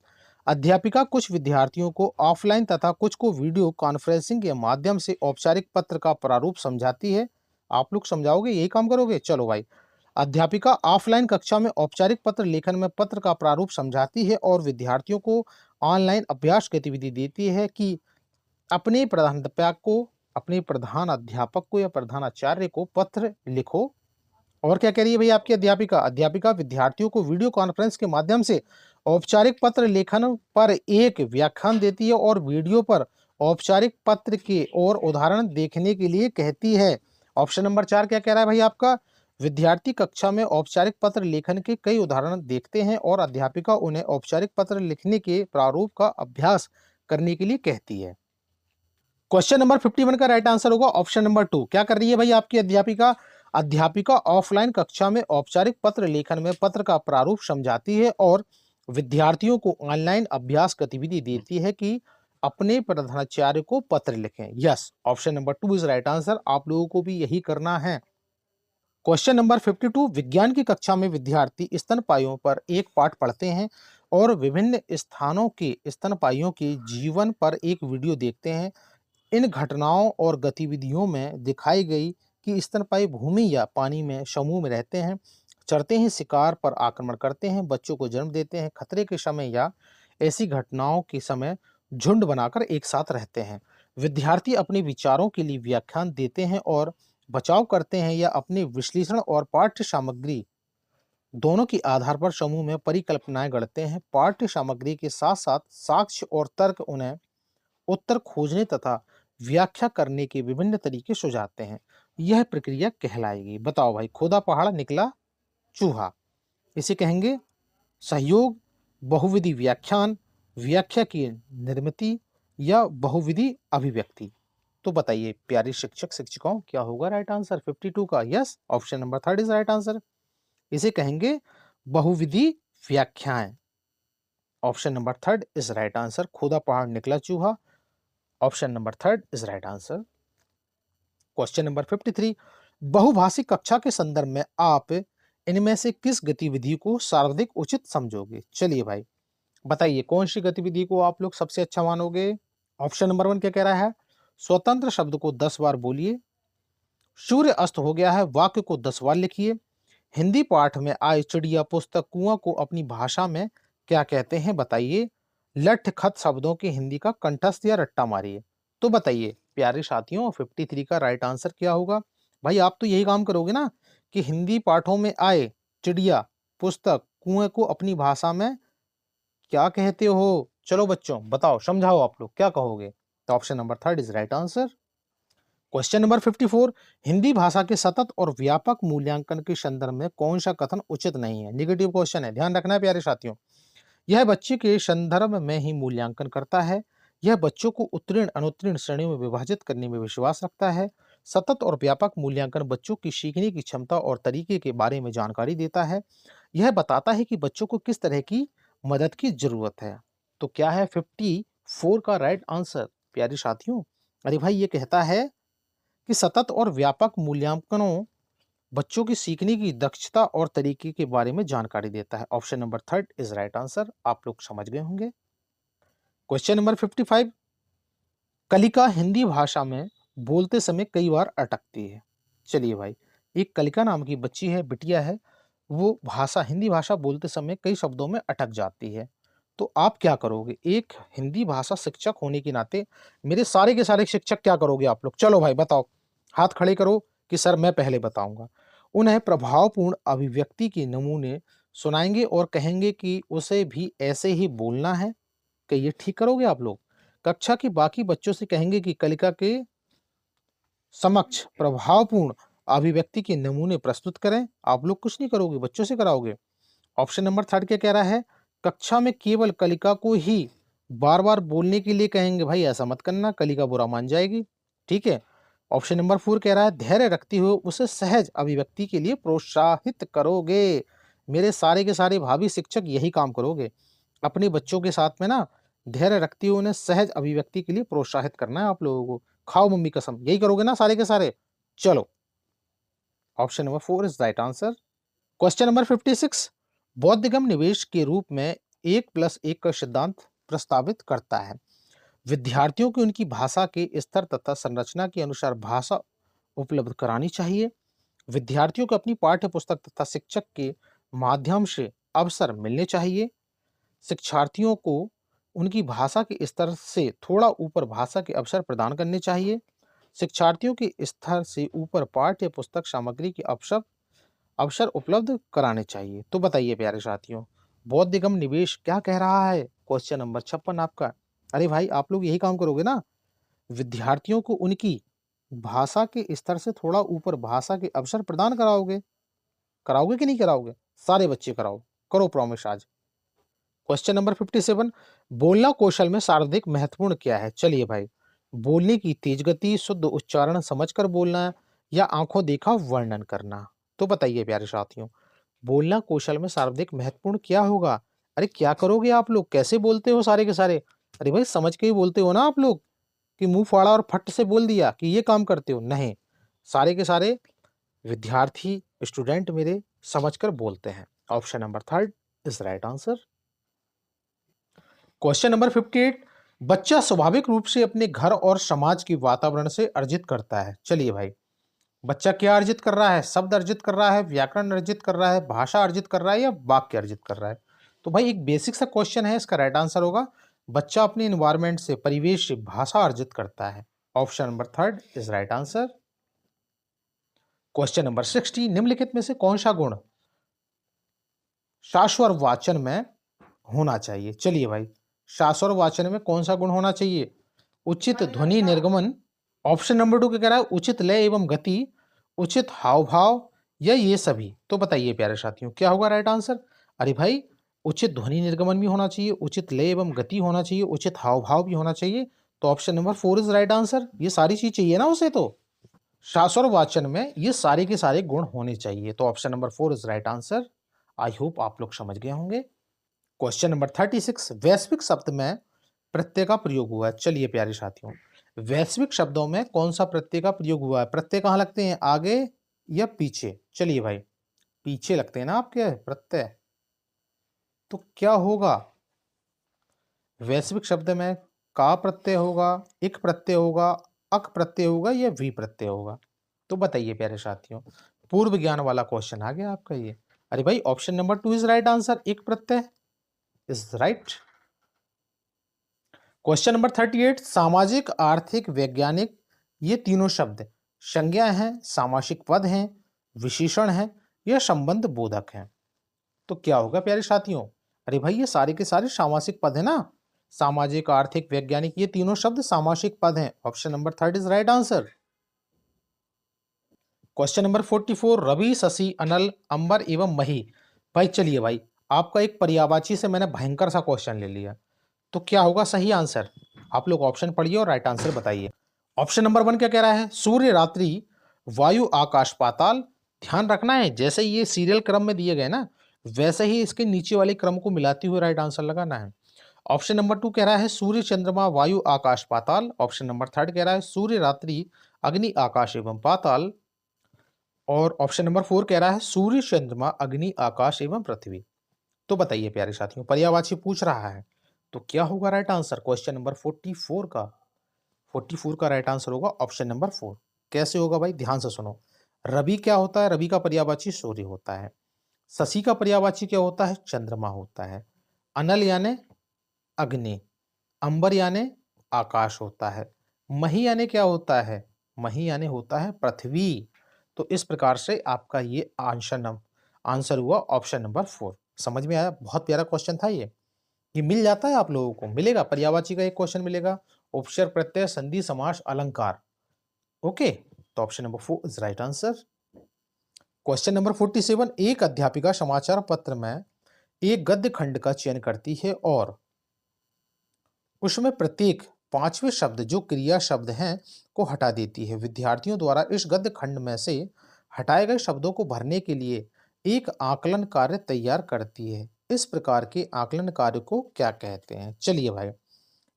अध्यापिका कुछ विद्यार्थियों को ऑफलाइन तथा कुछ को वीडियो कॉन्फ्रेंसिंग के माध्यम से औपचारिक पत्र का प्रारूप समझाती है। आप लोग समझाओगे, यही काम करोगे? चलो भाई, अध्यापिका ऑफलाइन कक्षा में औपचारिक पत्र लेखन में पत्र का प्रारूप समझाती है और विद्यार्थियों को ऑनलाइन अभ्यास गतिविधि देती है कि अपने प्रधान अध्यापक को या प्रधानाचार्य को पत्र लिखो। और क्या कह रही है भाई आपकी अध्यापिका? अध्यापिका विद्यार्थियों को वीडियो कॉन्फ्रेंस के माध्यम से औपचारिक पत्र लेखन पर एक व्याख्यान देती है और वीडियो पर औपचारिक पत्र के और उदाहरण देखने के लिए कहती है। ऑप्शन नंबर 4 क्या कह रहा है भाई आपका? विद्यार्थी कक्षा में औपचारिक पत्र लेखन के कई उदाहरण देखते हैं और अध्यापिका उन्हें औपचारिक पत्र लिखने के प्रारूप का अभ्यास करने के लिए कहती है। क्वेश्चन नंबर 51 का राइट आंसर होगा ऑप्शन नंबर 2। क्या कर रही है भाई आपकी अध्यापिका? अध्यापिका ऑफलाइन कक्षा में औपचारिक पत्र लेखन में पत्र का प्रारूप समझाती है और विद्यार्थियों को ऑनलाइन अभ्यास गतिविधि देती है कि अपने प्रधानाचार्य को पत्र लिखें। Yes, option number 2 is right answer. आप लोगों को भी यही करना है। क्वेश्चन नंबर 52, विज्ञान की कक्षा में विद्यार्थी स्तनपाइयों पर एक पाठ पढ़ते हैं और विभिन्न स्थानों के स्तनपाइयों के जीवन पर एक वीडियो देखते हैं। इन घटनाओं और गतिविधियों में दिखाई गई कि स्तनपायी भूमि या पानी में समूह में रहते हैं, चरते हैं, शिकार पर आक्रमण करते हैं, बच्चों को जन्म देते हैं, खतरे के समय या ऐसी घटनाओं के समय झुंड बनाकर एक साथ रहते हैं। विद्यार्थी अपने विचारों के लिए व्याख्यान देते हैं और बचाव करते हैं या अपने विश्लेषण और पाठ्य सामग्री दोनों के आधार पर समूह में परिकल्पनाएं गढ़ते हैं। पाठ्य सामग्री के साथ साथ साक्ष्य और तर्क उन्हें उत्तर खोजने तथा व्याख्या करने के विभिन्न तरीके सुझाते हैं। यह प्रक्रिया कहलाएगी। बताओ भाई, खोदा पहाड़ निकला चूहा, इसे कहेंगे सहयोग, बहुविधि व्याख्यान, व्याख्या की निर्मिति या बहुविधि अभिव्यक्ति? तो बताइए प्यारे शिक्षक शिक्षिकाओं, क्या होगा राइट आंसर 52 का? Yes, option number 3 is right answer. इसे कहेंगे बहुविधि व्याख्याएं। Option number 3 is right answer. खोदा पहाड़ निकला चूहा, option number 3 is right answer. Question number 53, बहुभाषिक कक्षा के संदर्भ में आप इनमें से किस गतिविधि को सर्वाधिक उचित समझोगे? चलिए भाई, बताइए कौन सी गतिविधि को आप लोग सबसे अच्छा मानोगे? ऑप्शन नंबर 1 क्या कह रहा है? स्वतंत्र शब्द को 10 बार बोलिए, सूर्य अस्त हो गया है वाक्य को 10 बार लिखिए, हिंदी पाठ में आए चिड़िया पुस्तक कुआं को अपनी भाषा में क्या कहते हैं बताइए, लठ खत शब्दों के हिंदी का कंठस्थ या रट्टा मारिए। तो बताइए प्यारे साथियों, 53 का राइट आंसर क्या होगा? भाई आप तो यही काम करोगे ना कि हिंदी पाठों में आए चिड़िया पुस्तक कुएं को अपनी भाषा में क्या कहते हो? चलो बच्चों बताओ, समझाओ आप लोग क्या कहोगे? तो option number 3 is right answer. Question number 54, Hindi भाषा के सतत और व्यापक मूल्यांकन के संदर्भ में कौन सा कथन उचित नहीं है? निगेटिव क्वेश्चन है, ध्यान रखना है प्यारे साथियों। यह बच्चे के संदर्भ में ही मूल्यांकन करता है। यह बच्चों को उत्तीर्ण अनुत्तीर्ण श्रेणियों में विभाजित करने में विश्वास रखता है। सतत और व्यापक मूल्यांकन बच्चों की सीखने की क्षमता और तरीके के बारे में जानकारी देता है। यह बताता है कि बच्चों को किस तरह की मदद की जरूरत है। तो क्या है 54 का राइट आंसर प्यारे साथियों? अरे भाई, ये कहता है कि सतत और व्यापक मूल्यांकनों बच्चों की सीखने की दक्षता और तरीके के बारे में जानकारी देता है। Option number 3 is right answer. आप लोग समझ गए होंगे। क्वेश्चन नंबर 55, कलिका हिंदी भाषा में बोलते समय कई बार अटकती है। चलिए भाई, एक कलिका नाम की बच्ची है, बिटिया है, वो हिंदी भाषा बोलते समय कई शब्दों में अटक जाती है। तो आप क्या करोगे? एक हिंदी भाषा शिक्षक होने के नाते मेरे सारे के सारे शिक्षक क्या करोगे आप लोग? चलो भाई बताओ, हाथ खड़े करो कि सर मैं पहले बताऊँगा। उन्हें प्रभावपूर्ण अभिव्यक्ति के नमूने सुनाएँगे और कहेंगे कि उसे भी ऐसे ही बोलना है। क्या ये ठीक करोगे आप लोग? कक्षा के बाकी बच्चों से कहेंगे कि कलिका के समक्ष प्रभावपूर्ण अभिव्यक्ति के नमूने प्रस्तुत करें। आप लोग कुछ नहीं करोगे, बच्चों से कराओगे। ऑप्शन नंबर थर्ड क्या कह रहा है? कक्षा में केवल कलिका को ही बार-बार बोलने के लिए कहेंगे। भाई ऐसा मत करना, कलिका बुरा मान जाएगी। ठीक है? ऑप्शन नंबर 4 कह रहा है धैर्य रखते हुए उसे सहज अभिव्यक्ति के लिए प्रोत्साहित करोगे। मेरे सारे के सारे भावी शिक्षक यही काम करोगे। अपने बच्चों के साथ में ना धैर्य रखते हुए उन्हें सहज अभिव्यक्ति के लिए प्रोत्साहित करना है आप लोगों को। खाओ मम्मी कसम, यही करोगे ना सारे के सारे? चलो, option number 4 is right answer. Question number 56 बौद्धिगम निवेश के रूप में 1+1 का सिद्धांत प्रस्तावित करता है। विद्यार्थियों को उनकी भाषा के स्तर तथा संरचना के अनुसार भाषा उपलब्ध करानी चाहिए। विद्यार्थियों को अपनी पाठ्य पुस्तक तथा शिक्षक के माध्यम से अवसर मिलने चाहिए। शिक्षार्थियों को उनकी भाषा के स्तर से थोड़ा ऊपर भाषा के अवसर प्रदान करने चाहिए। शिक्षार्थियों के स्तर से ऊपर पाठ्य पुस्तक सामग्री के अवसर अवसर उपलब्ध कराने चाहिए। तो बताइए प्यारे साथियों, बौद्ध निगम निवेश क्या कह रहा है? क्वेश्चन नंबर 56 आपका। अरे भाई आप लोग यही काम करोगे ना? विद्यार्थियों को उनकी भाषा के स्तर से थोड़ा ऊपर भाषा के अवसर प्रदान कराओगे। कराओगे कि नहीं कराओगे? सारे बच्चे कराओ। करो प्रॉमिस आज। क्वेश्चन नंबर 57 बोलना कौशल में सर्वाधिक महत्वपूर्ण क्या है? चलिए भाई, बोलने की तेज गति, शुद्ध उच्चारण समझकर बोलना या आंखों देखा वर्णन करना। तो बताइए प्यारे साथियों, बोलना कौशल में सर्वाधिक महत्वपूर्ण क्या होगा? अरे क्या करोगे आप लोग? कैसे बोलते हो सारे के सारे? अरे भाई समझ के ही बोलते हो ना आप लोग कि मुंह फाड़ा और फट से बोल दिया कि ये काम करते हो? नहीं, सारे के सारे विद्यार्थी स्टूडेंट मेरे समझकर बोलते हैं। Option number third is right answer. Question number 58 बच्चा स्वाभाविक रूप से अपने घर और समाज के वातावरण से अर्जित करता है। चलिए भाई, बच्चा क्या अर्जित कर रहा है? शब्द अर्जित कर रहा है, व्याकरण अर्जित कर रहा है, भाषा अर्जित कर रहा है या वाक्य अर्जित कर रहा है? तो भाई एक बेसिक सा क्वेश्चन है, इसका राइट आंसर होगा बच्चा अपने इन्वायरमेंट से, परिवेश से भाषा अर्जित करता है। Option number third is right answer. Question number 60 निम्नलिखित में से कौन सा गुण शाश्वर वाचन में होना चाहिए? चलिए भाई, शाश्वर वाचन में कौन सा गुण होना चाहिए? उचित ध्वनि निर्गमन। ऑप्शन नंबर 2 क्या कह रहा है? उचित लय एवं गति, उचित हाव भाव या ये सभी। तो बताइए प्यारे साथियों क्या होगा राइट आंसर? अरे भाई, उचित ध्वनि निर्गमन भी होना चाहिए, उचित लय एवं गति होना चाहिए, उचित हाव भाव भी होना चाहिए। तो option number 4 is right answer. ये सारी चीज चाहिए ना उसे, तो शाश्वर वाचन में ये सारे के सारे गुण होने चाहिए। तो option number 4 is right answer. I hope आप लोग समझ गए होंगे। क्वेश्चन नंबर 36 वैश्विक शब्द में प्रत्यय का प्रयोग हुआ है। चलिए प्यारे साथियों, वैश्विक शब्दों में कौन सा प्रत्यय का प्रयोग हुआ है? प्रत्यय कहाँ लगते हैं, आगे या पीछे? चलिए भाई, पीछे लगते हैं ना आपके प्रत्यय। तो क्या होगा? वैश्विक शब्द में का प्रत्यय होगा, इक प्रत्यय होगा, अक प्रत्यय होगा या वी प्रत्यय होगा? तो बताइए प्यारे साथियों, पूर्व ज्ञान वाला क्वेश्चन आ गया आपका ये। अरे भाई option number 2 is right answer, एक प्रत्यय इज राइट। क्वेश्चन नंबर 38 सामाजिक, आर्थिक, वैज्ञानिक ये तीनों शब्द संज्ञा हैं, सामासिक पद हैं, विशेषण हैं या संबंध बोधक हैं? तो क्या होगा प्यारे साथियों? अरे भाई ये सारे के सारे सामासिक पद है ना। सामाजिक, आर्थिक, वैज्ञानिक ये तीनों शब्द सामासिक पद हैं। Option number third is right answer. Question number 44 रवि, शशि, अनल, अंबर एवं मही। भाई चलिए भाई, आपका एक पर्यायवाची से मैंने भयंकर सा क्वेश्चन ले लिया। तो क्या होगा सही आंसर? आप लोग ऑप्शन पढ़िए और राइट आंसर बताइए। ऑप्शन नंबर 1 क्या कह रहा है? सूर्य, रात्रि, वायु, आकाश, पाताल। ध्यान रखना है जैसे ये सीरियल क्रम में दिए गए ना, वैसे ही इसके नीचे वाले क्रम को मिलाते हुए राइट आंसर लगाना है। ऑप्शन नंबर 2 कह रहा है सूर्य, चंद्रमा, वायु, आकाश, पाताल। ऑप्शन नंबर 3 कह रहा है सूर्य, रात्रि, अग्नि, आकाश एवं पाताल। और ऑप्शन नंबर 4 कह रहा है सूर्य, चंद्रमा, अग्नि, आकाश एवं पृथ्वी। तो बताइए प्यारे साथियों, पर्यायवाची पूछ रहा है तो क्या होगा राइट आंसर? क्वेश्चन नंबर 44 का राइट आंसर होगा ऑप्शन नंबर 4। कैसे होगा भाई? ध्यान से सुनो। रवि क्या होता है? रवि का पर्यायवाची सूर्य होता है। शशि का पर्यायवाची क्या होता है? चंद्रमा होता है। अनल यानी अग्नि। अंबर यानी आकाश होता है। मही यानी क्या होता है? मही यानी होता है पृथ्वी। तो इस प्रकार से आपका ये आंसर हुआ ऑप्शन नंबर 4। समझ में आया? बहुत प्यारा क्वेश्चन था ये मिल जाता है आप लोगों को, मिलेगा। पर्यायवाची का एक क्वेश्चन मिलेगा, उपसर्ग प्रत्यय संधि समास अलंकार। ओके, तो option number 4 is right answer. Question number 47, एक अध्यापिका समाचार पत्र में एक गद्य खंड का चयन करती है और उसमें प्रत्येक 5वें शब्द जो क्रिया शब्द हैं को हटा देती है। विद्यार्थियों द्वारा इस गद्य खंड में से हटाए गए शब्दों को भरने के लिए एक आकलन कार्य तैयार करती है। इस प्रकार के आकलन कार्य को क्या कहते हैं? चलिए भाई,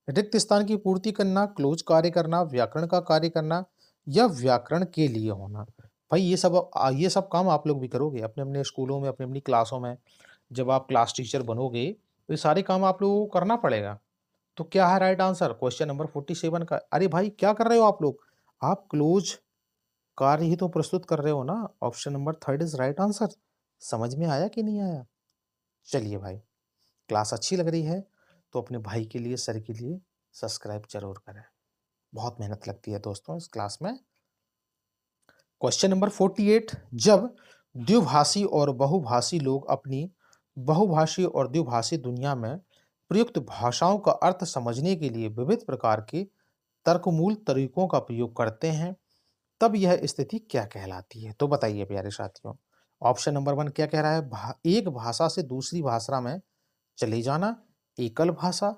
रिक्त स्थान की पूर्ति करना, क्लोज कार्य करना, व्याकरण का कार्य करना या व्याकरण के लिए होना। भाई ये सब काम आप लोग भी करोगे अपने अपने स्कूलों में, अपनी अपनी क्लासों में। जब आप क्लास टीचर बनोगे तो ये सारे काम आप लोगों को करना पड़ेगा। तो क्या है राइट आंसर क्वेश्चन नंबर 47 का? अरे भाई क्या कर रहे हो आप लोग? आप क्लोज कार्य ही तो प्रस्तुत कर रहे हो ना। Option number 3 is right answer. समझ में आया कि नहीं आया? चलिए भाई, क्लास अच्छी लग रही है तो अपने भाई के लिए, सर के लिए सब्सक्राइब जरूर करें। बहुत मेहनत लगती है दोस्तों इस क्लास में। क्वेश्चन नंबर 48, जब द्विभाषी और बहुभाषी लोग अपनी बहुभाषी और द्विभाषी दुनिया में प्रयुक्त भाषाओं का अर्थ समझने के लिए विविध प्रकार के तर्कमूल तरीकों का प्रयोग करते हैं, तब यह स्थिति क्या कहलाती है? तो बताइए प्यारे साथियों। ऑप्शन नंबर 1 क्या कह रहा है? एक भाषा से दूसरी भाषा में चले जाना, एकल भाषा,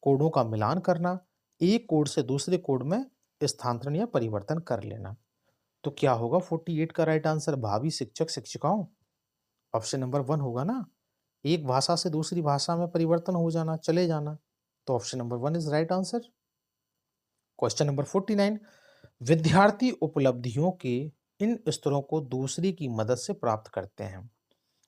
कोडों का मिलान करना, एक कोड से दूसरे कोड में स्थानांतरण या परिवर्तन कर लेना। तो क्या होगा 48 का राइट आंसर? भावी शिक्षक शिक्षिकाओं, ऑप्शन नंबर 1 होगा ना। एक भाषा से दूसरी भाषा में परिवर्तन हो जाना, चले जाना। तो option number 1 is right answer. Question number 49, विद्यार्थी उपलब्धियों के इन स्तरों को दूसरे की मदद से प्राप्त करते हैं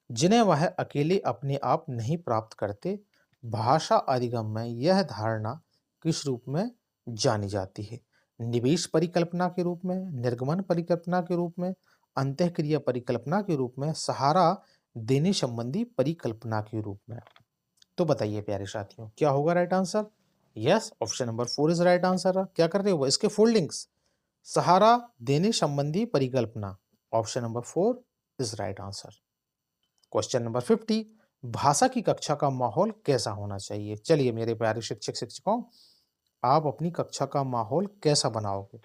जिन्हें वह अकेले अपने आप नहीं प्राप्त करते। भाषा अधिगम में यह धारणा किस रूप में जानी जाती है? निवेश परिकल्पना के रूप में, निर्गमन परिकल्पना के रूप में, अंतःक्रिया परिकल्पना के रूप में, सहारा देने संबंधी परिकल्पना के रूप में। तो बताइए प्यारे साथियों, क्या होगा right answer? Yes, option number 4 is right answer. क्या कर रहे हो? इसके फोल्डिंग्स, सहारा देने संबंधी परिकल्पना, option number 4 is right answer. Question number 50, भाषा की कक्षा का माहौल कैसा होना चाहिए? चलिए मेरे प्यारे शिक्षक शिक्षकों, आप अपनी कक्षा का माहौल कैसा बनाओगे?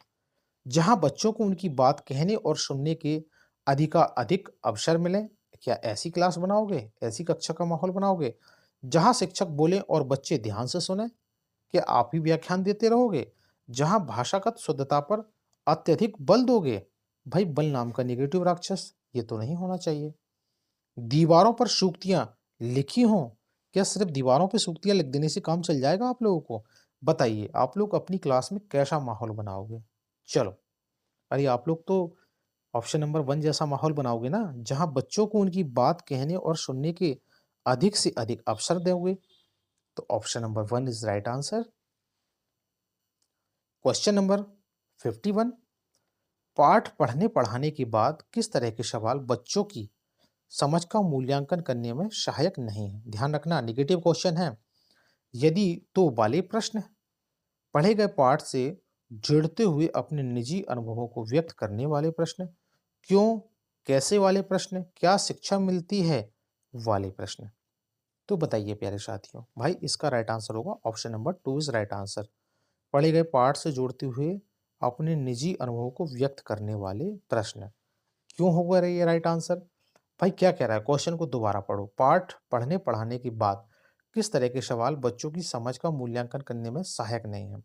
जहां बच्चों को उनकी बात कहने और सुनने के अधिक अवसर मिले। क्या ऐसी क्लास बनाओगे? ऐसी कक्षा का माहौल बनाओगे जहां शिक्षक बोले और बच्चे ध्यान से सुने? क्या आप ही व्याख्यान देते रहोगे जहां भाषागत शुद्धता पर अत्यधिक बल दोगे? भाई बल नाम का नेगेटिव राक्षस ये तो नहीं होना चाहिए। दीवारों पर सूक्तियां लिखी हों। क्या सिर्फ दीवारों पे सूक्तियां लिख देने से काम चल जाएगा आप लोगों को? बताइए आप लोग अपनी क्लास में कैसा माहौल बनाओगे? चलो, अरे आप लोग तो ऑप्शन नंबर 1 जैसा माहौल बनाओगे ना, जहां बच्चों को उनकी बात कहने और सुनने के अधिक से अधिक अवसर दोगे। तो option number 1 is right answer. Question number 51, पाठ पढ़ने पढ़ाने के बाद किस तरह के सवाल बच्चों की समझ का मूल्यांकन करने में सहायक नहीं है? ध्यान रखना निगेटिव क्वेश्चन है। यदि तो वाले प्रश्न, पढ़े गए पाठ से जुड़ते हुए अपने निजी अनुभवों को व्यक्त करने वाले प्रश्न, क्यों कैसे वाले प्रश्न, क्या शिक्षा मिलती है वाले प्रश्न। तो बताइए प्यारे साथियों, भाई इसका राइट आंसर होगा option number 2 is right answer. पढ़े गए पाठ से जोड़ते हुए अपने निजी अनुभवों को व्यक्त करने वाले प्रश्न, क्यों होगा ये राइट आंसर? भाई क्या कह रहा है? क्वेश्चन को दोबारा पढ़ो। पाठ पढ़ने पढ़ाने के बाद किस तरह के सवाल बच्चों की समझ का मूल्यांकन करने में सहायक नहीं है?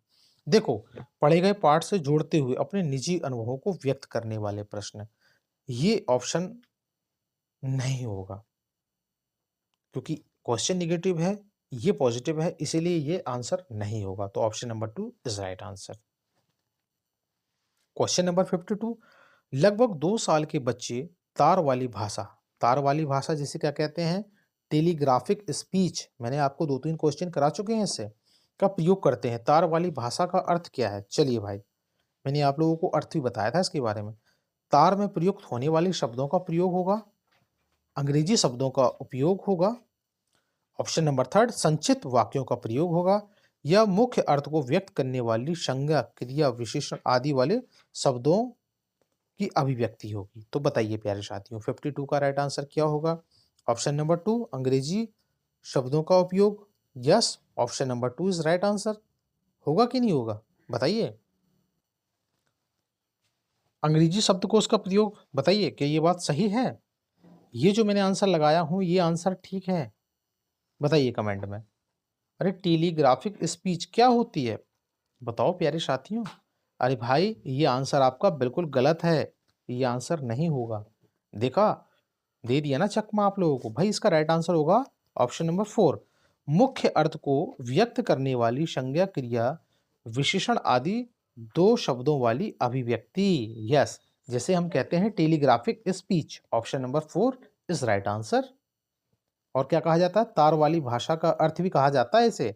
देखो, पढ़े गए पाठ से जोड़ते हुए अपने निजी अनुभवों को व्यक्त करने वाले प्रश्न, ये ऑप्शन नहीं होगा क्योंकि क्वेश्चन निगेटिव है, ये पॉजिटिव है, इसीलिए ये आंसर नहीं होगा। तो option number 2 is right answer. Question number 52, लगभग 2 साल के बच्चे तार वाली भाषा जिसे क्या कहते हैं? टेलीग्राफिक स्पीच, मैंने आपको 2-3 क्वेश्चन करा चुके हैं इससे, का प्रयोग करते हैं। तार वाली भाषा का अर्थ क्या है? चलिए भाई, मैंने आप लोगों को अर्थ भी बताया था इसके बारे में। तार में प्रयुक्त होने वाले शब्दों का प्रयोग होगा, अंग्रेजी शब्दों का उपयोग होगा, ऑप्शन नंबर थर्ड संचित वाक्यों का प्रयोग होगा, या मुख्य अर्थ को व्यक्त करने वाली संज्ञा, क्रिया, विशेषण आदि वाले शब्दों की अभिव्यक्ति होगी। तो बताइए प्यारे साथियों, 52 का राइट आंसर क्या होगा? ऑप्शन नंबर टू अंग्रेजी शब्दों का उपयोग। Yes, option number two is right answer. होगा कि नहीं होगा बताइए? अंग्रेजी शब्दकोश का प्रयोग, बताइए क्या ये बात सही है? ये जो मैंने आंसर लगाया हूं ये आंसर ठीक है? बताइए कमेंट में। अरे टेलीग्राफिक स्पीच क्या होती है? बताओ प्यारे साथियों। अरे भाई ये आंसर आपका बिल्कुल गलत है, ये आंसर नहीं होगा। देखा, दे दिया ना चकमा आप लोगों को। भाई इसका राइट आंसर होगा ऑप्शन नंबर फोर, मुख्य अर्थ को व्यक्त करने वाली संज्ञा, क्रिया, विशेषण आदि दो शब्दों वाली अभिव्यक्ति। यस, जैसे हम कहते हैं telegraphic speech. Option number four is right answer. और क्या कहा जाता है? तार वाली भाषा का अर्थ भी कहा जाता है इसे।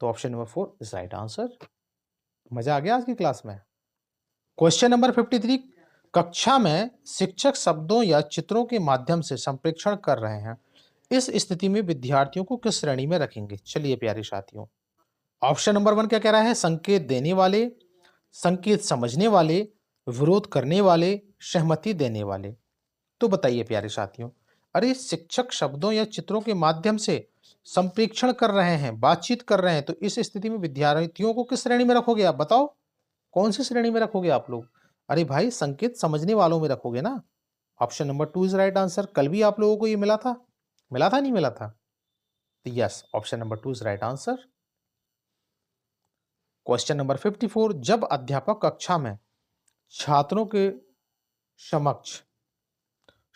तो option number four is right answer. मजा आ गया आज की क्लास में। क्वेश्चन नंबर 53, कक्षा में शिक्षक शब्दों या चित्रों के माध्यम से संप्रेषण कर रहे हैं, इस स्थिति में विद्यार्थियों को किस श्रेणी में रखेंगे? चलिए प्यारे साथियों, ऑप्शन नंबर वन क्या कह रहा है? संकेत देने वाले, संकेत समझने वाले, विरोध करने वाले, सहमति देने वाले। तो बताइए प्यारे साथियों, अरे शिक्षक शब्दों या चित्रों के माध्यम से संप्रेषण कर रहे हैं, बातचीत कर रहे हैं, तो इस स्थिति में विद्यार्थियों को किस श्रेणी में रखोगे आप? बताओ कौन सी श्रेणी में रखोगे आप लोग? अरे भाई संकेत समझने वालों में रखोगे ना। Option number two is right answer. कल भी आप लोगों को ये मिला था, मिला था नहीं मिला था? तो yes, option number two is right answer. Question number 54, जब अध्यापक कक्षा में छात्रों के समक्ष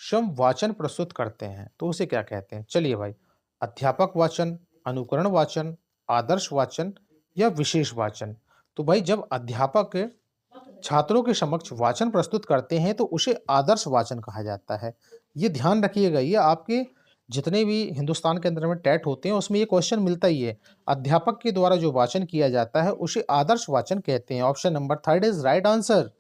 सम वाचन प्रस्तुत करते हैं तो उसे क्या कहते हैं? चलिए भाई, अध्यापक वाचन, अनुकरण वाचन, आदर्श वाचन या विशेष वाचन। तो भाई जब अध्यापक छात्रों के समक्ष वाचन प्रस्तुत करते हैं तो उसे आदर्श वाचन कहा जाता है। ये ध्यान रखिएगा, ये आपके जितने भी हिंदुस्तान के अंदर में टेट होते हैं उसमें ये क्वेश्चन मिलता ही है। अध्यापक के द्वारा जो वाचन किया जाता है उसे आदर्श वाचन कहते हैं। Option number third is right answer.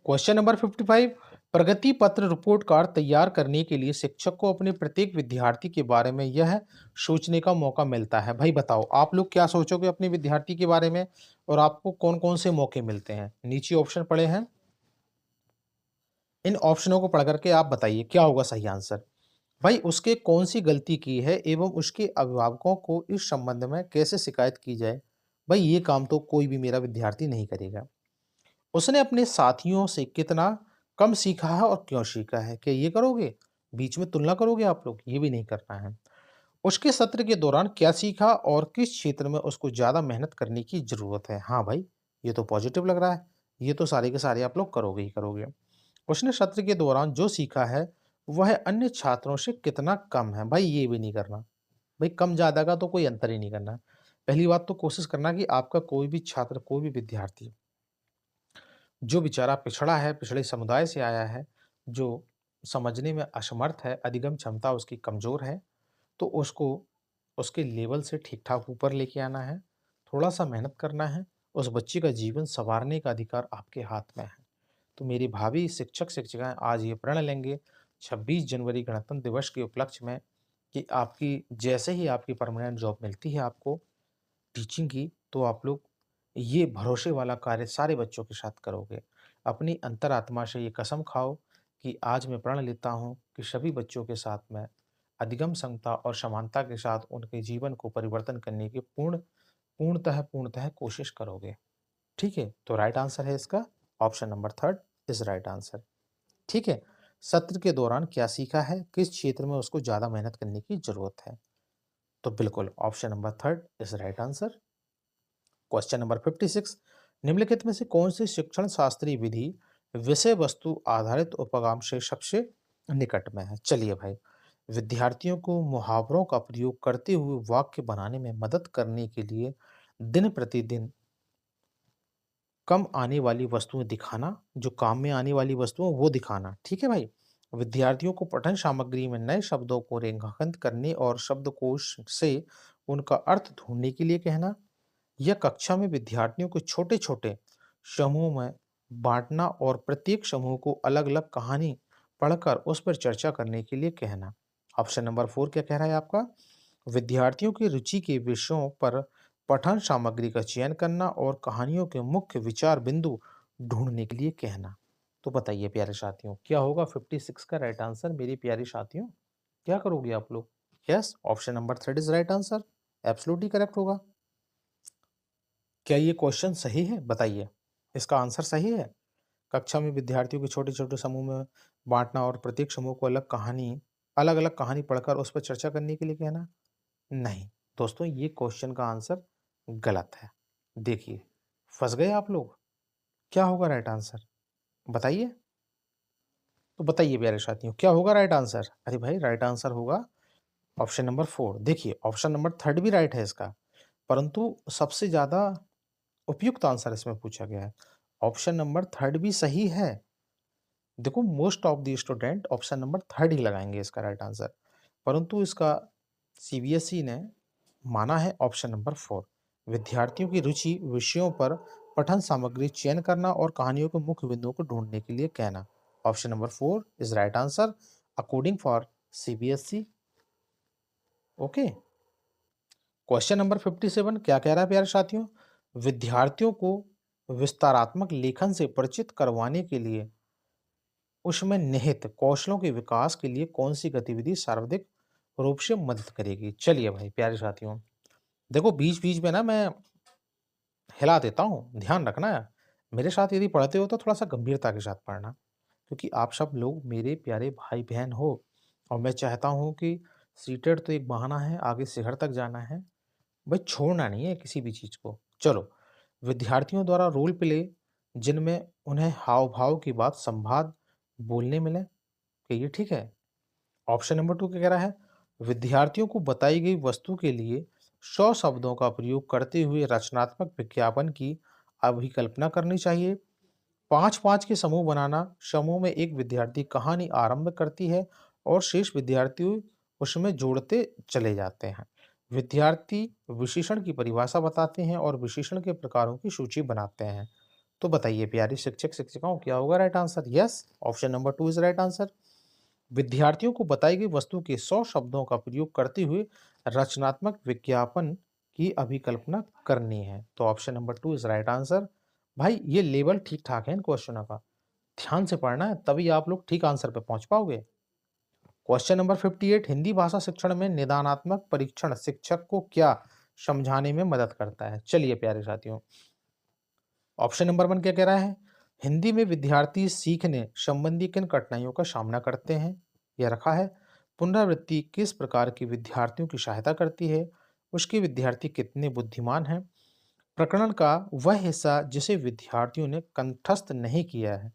Question number 55, प्रगति पत्र रिपोर्ट कार्ड तैयार करने के लिए शिक्षक को अपने प्रत्येक विद्यार्थी के बारे में यह सोचने का मौका मिलता है। भाई बताओ आप लोग क्या सोचोगे अपने विद्यार्थी के बारे में, और आपको कौन कौन से मौके मिलते हैं? नीचे ऑप्शन पड़े हैं, इन ऑप्शनों को पढ़ करके आप बताइए क्या होगा सही आंसर। भाई उसके कौन सी गलती की है एवं उसके अभिभावकों को इस संबंध में कैसे शिकायत की जाए। भाई ये काम तो कोई भी मेरा विद्यार्थी नहीं करेगा। उसने अपने साथियों से कितना कम सीखा है और क्यों सीखा है, क्या ये करोगे? बीच में तुलना करोगे आप लोग? ये भी नहीं करना है। उसके सत्र के दौरान क्या सीखा और किस क्षेत्र में उसको ज़्यादा मेहनत करने की ज़रूरत है? हाँ भाई, ये तो पॉजिटिव लग रहा है। ये तो सारे के सारे आप लोग करोगे ही करोगे। उसने सत्र के दौरान जो सीखा है वह अन्य छात्रों से कितना कम है? भाई ये भी नहीं करना। भाई कम ज़्यादा का तो कोई अंतर ही नहीं करना। पहली बात तो कोशिश करना कि आपका कोई भी छात्र, कोई भी विद्यार्थी जो बेचारा पिछड़ा है, पिछड़े समुदाय से आया है, जो समझने में असमर्थ है, अधिगम क्षमता उसकी कमज़ोर है, तो उसको उसके लेवल से ठीक-ठाक ऊपर लेके आना है, थोड़ा-सा मेहनत करना है, उस बच्चे का जीवन सँवारने का अधिकार आपके हाथ में है। तो मेरे भावी शिक्षक-शिक्षिकाएँ आज ये प्रण लेंगे 26 जनवरी गणतंत्र दिवस के उपलक्ष्य में कि आपकी जैसे ही आपकी परमानेंट जॉब मिलती है आपको टीचिंग की, तो आप लोग ये भरोसे वाला कार्य सारे बच्चों के साथ करोगे। अपनी अंतरात्मा से ये कसम खाओ कि आज मैं प्रण लेता हूँ कि सभी बच्चों के साथ मैं अधिगम समता और समानता के साथ उनके जीवन को परिवर्तन करने की पूर्णतः कोशिश करोगे। ठीक है? तो राइट आंसर है इसका option number third is right answer. ठीक है? सत्र के दौरान क्या सीखा है, किस क्षेत्र में उसको ज़्यादा मेहनत करने की ज़रूरत है? तो बिल्कुल option number third is right answer. Question number 56, निम्नलिखित में से कौन सी शिक्षण शास्त्रीय विधि विषय वस्तु आधारित उपगम से सबसे निकट में है? चलिए भाई, विद्यार्थियों को मुहावरों का प्रयोग करते हुए वाक्य बनाने में मदद करने के लिए दिन प्रतिदिन कम आने वाली वस्तुएं दिखाना, जो काम में आने वाली वस्तुएं वो दिखाना। ठीक है भाई, विद्यार्थियों को पठन सामग्री में नए शब्दों को रेखांकित करने और शब्दकोश से उनका अर्थ ढूंढने के लिए कहना, या कक्षा में विद्यार्थियों को छोटे-छोटे समूह में बांटना और प्रत्येक समूह को अलग अलग कहानी पढ़कर उस पर चर्चा करने के लिए कहना। ऑप्शन नंबर 4 क्या कह रहा है आपका? विद्यार्थियों की रुचि के विषयों पर पठन सामग्री का चयन करना और कहानियों के मुख्य विचार बिंदु ढूंढने के लिए कहना। तो बताइए प्यारे साथियों, क्या होगा 56 का राइट आंसर मेरी प्यारी साथियों? क्या करोगे आप लोग? Yes, option number 3 is right answer, absolutely correct होगा। क्या ये क्वेश्चन सही है? बताइए, इसका आंसर सही है। कक्षा में विद्यार्थियों के छोटे छोटे समूह में बांटना और प्रत्येक समूह को अलग अलग कहानी पढ़कर उस पर चर्चा करने के लिए कहना। नहीं दोस्तों, ये क्वेश्चन का आंसर गलत है। देखिए, फंस गए आप लोग। क्या होगा राइट आंसर? बताइए। तो बताइए प्यारे साथियों, क्या होगा राइट आंसर? अरे भाई, राइट आंसर होगा ऑप्शन नंबर 4। देखिए, ऑप्शन नंबर 3 भी राइट है इसका, परंतु सबसे ज्यादा उपयुक्त आंसर इसमें पूछा गया है। ऑप्शन नंबर 3 भी सही है। देखो, most of the student option number 3 ही लगाएंगे इसका राइट आंसर, परंतु इसका सीबीएसई ने माना है ऑप्शन नंबर 4। विद्यार्थियों की रुचि विषयों पर पठन सामग्री चयन करना और कहानियों के मुख्य बिंदुओं को ढूंढने के लिए कहना। Option number 4 is right answer according for CBSE. Okay. Question number 57 क्या कह रहा है प्यारे साथियों? विद्यार्थियों को विस्तारात्मक लेखन से परिचित करवाने के लिए उसमें निहित कौशलों के विकास के लिए कौन सी गतिविधि सर्वाधिक रूप से मदद करेगी? चलिए भाई प्यारे साथियों, देखो बीच बीच में ना मैं हिला देता हूँ, ध्यान रखना है। मेरे साथ यदि पढ़ते हो तो थोड़ा सा गंभीरता के साथ पढ़ना, क्योंकि आप सब लोग मेरे प्यारे भाई बहन हो और मैं चाहता हूँ कि सीटेट तो एक बहाना है, आगे शिखर तक जाना है भाई, छोड़ना नहीं है किसी भी चीज़ को। चलो, विद्यार्थियों द्वारा रोल प्ले जिनमें उन्हें हाव भाव की बात संवाद बोलने मिले, कि ये ठीक है। ऑप्शन नंबर 2 क्या कह रहा है? विद्यार्थियों को बताई गई वस्तु के लिए 100 शब्दों का प्रयोग करते हुए रचनात्मक विज्ञापन की अभिकल्पना करनी चाहिए। 5-5 के समूह बनाना, समूह में एक विद्यार्थी कहानी आरंभ करती है और शेष विद्यार्थी उसमें जोड़ते चले जाते हैं। विद्यार्थी विशेषण की परिभाषा बताते हैं और विशेषण के प्रकारों की सूची बनाते हैं। तो बताइए प्यारे शिक्षक शिक्षिकाओं, क्या होगा right answer? Yes, option number 2 is right answer. विद्यार्थियों को बताई गई वस्तु के 100 शब्दों का प्रयोग करते हुए रचनात्मक विज्ञापन की अभिकल्पना करनी है। तो option number 2 is right answer. भाई, ये लेवल ठीक ठाक है इन क्वेश्चनों का, ध्यान से पढ़ना है तभी आप लोग ठीक आंसर पे पहुंच पाओगे। क्वेश्चन नंबर 58, हिंदी भाषा शिक्षण में निदानात्मक परीक्षण शिक्षक को क्या समझाने में मदद करता है? चलिए प्यारे साथियों, ऑप्शन नंबर 1 क्या कह रहा है? हिंदी में विद्यार्थी सीखने संबंधी किन कठिनाइयों का सामना करते हैं? यह रखा है। पुनरावृत्ति किस प्रकार की विद्यार्थियों की सहायता करती है? उसके विद्यार्थी कितने बुद्धिमान हैं? प्रकरण का वह हिस्सा जिसे विद्यार्थियों ने कंठस्थ नहीं किया है।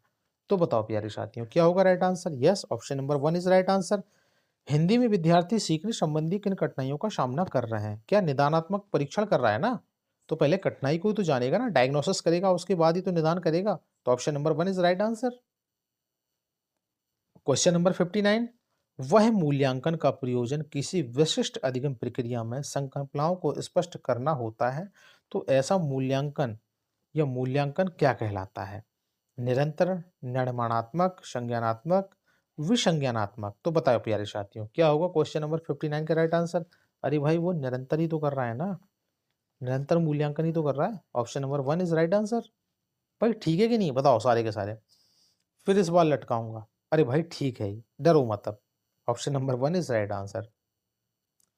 तो बताओ प्यारे साथियों, क्या होगा right answer? Yes, option number 1 is right answer. Hindi में विद्यार्थी सीखने संबंधी किन कठिनाइयों का सामना कर रहे हैं? क्या निदानात्मक परीक्षण कर रहा है ना, तो पहले कठिनाई को ही तो जानेगा ना, डायग्नोसिस करेगा, उसके बाद ही तो निदान करेगा। तो option number 1 is right answer. Question number 59, वह मूल्यांकन का प्रयोजन किसी विशिष्ट अधिगम प्रक्रिया में संकल्पनाओं को स्पष्ट करना होता है, तो ऐसा मूल्यांकन या मूल्यांकन क्या कहलाता है? निरंतर, निर्माणात्मक, संज्ञानात्मक, विसंज्ञानात्मक? तो बताओ प्यारे साथियों, क्या होगा क्वेश्चन नंबर 59 का राइट आंसर? अरे भाई, वो निरंतर ही तो कर रहा है ना, निरंतर मूल्यांकन ही तो कर रहा है। Option number 1 is right answer. भाई ठीक है कि नहीं, बताओ सारे के सारे, फिर इस बार लटकाऊंगा। अरे भाई ठीक है ही, डरो मत अब। Option number 1 is right answer.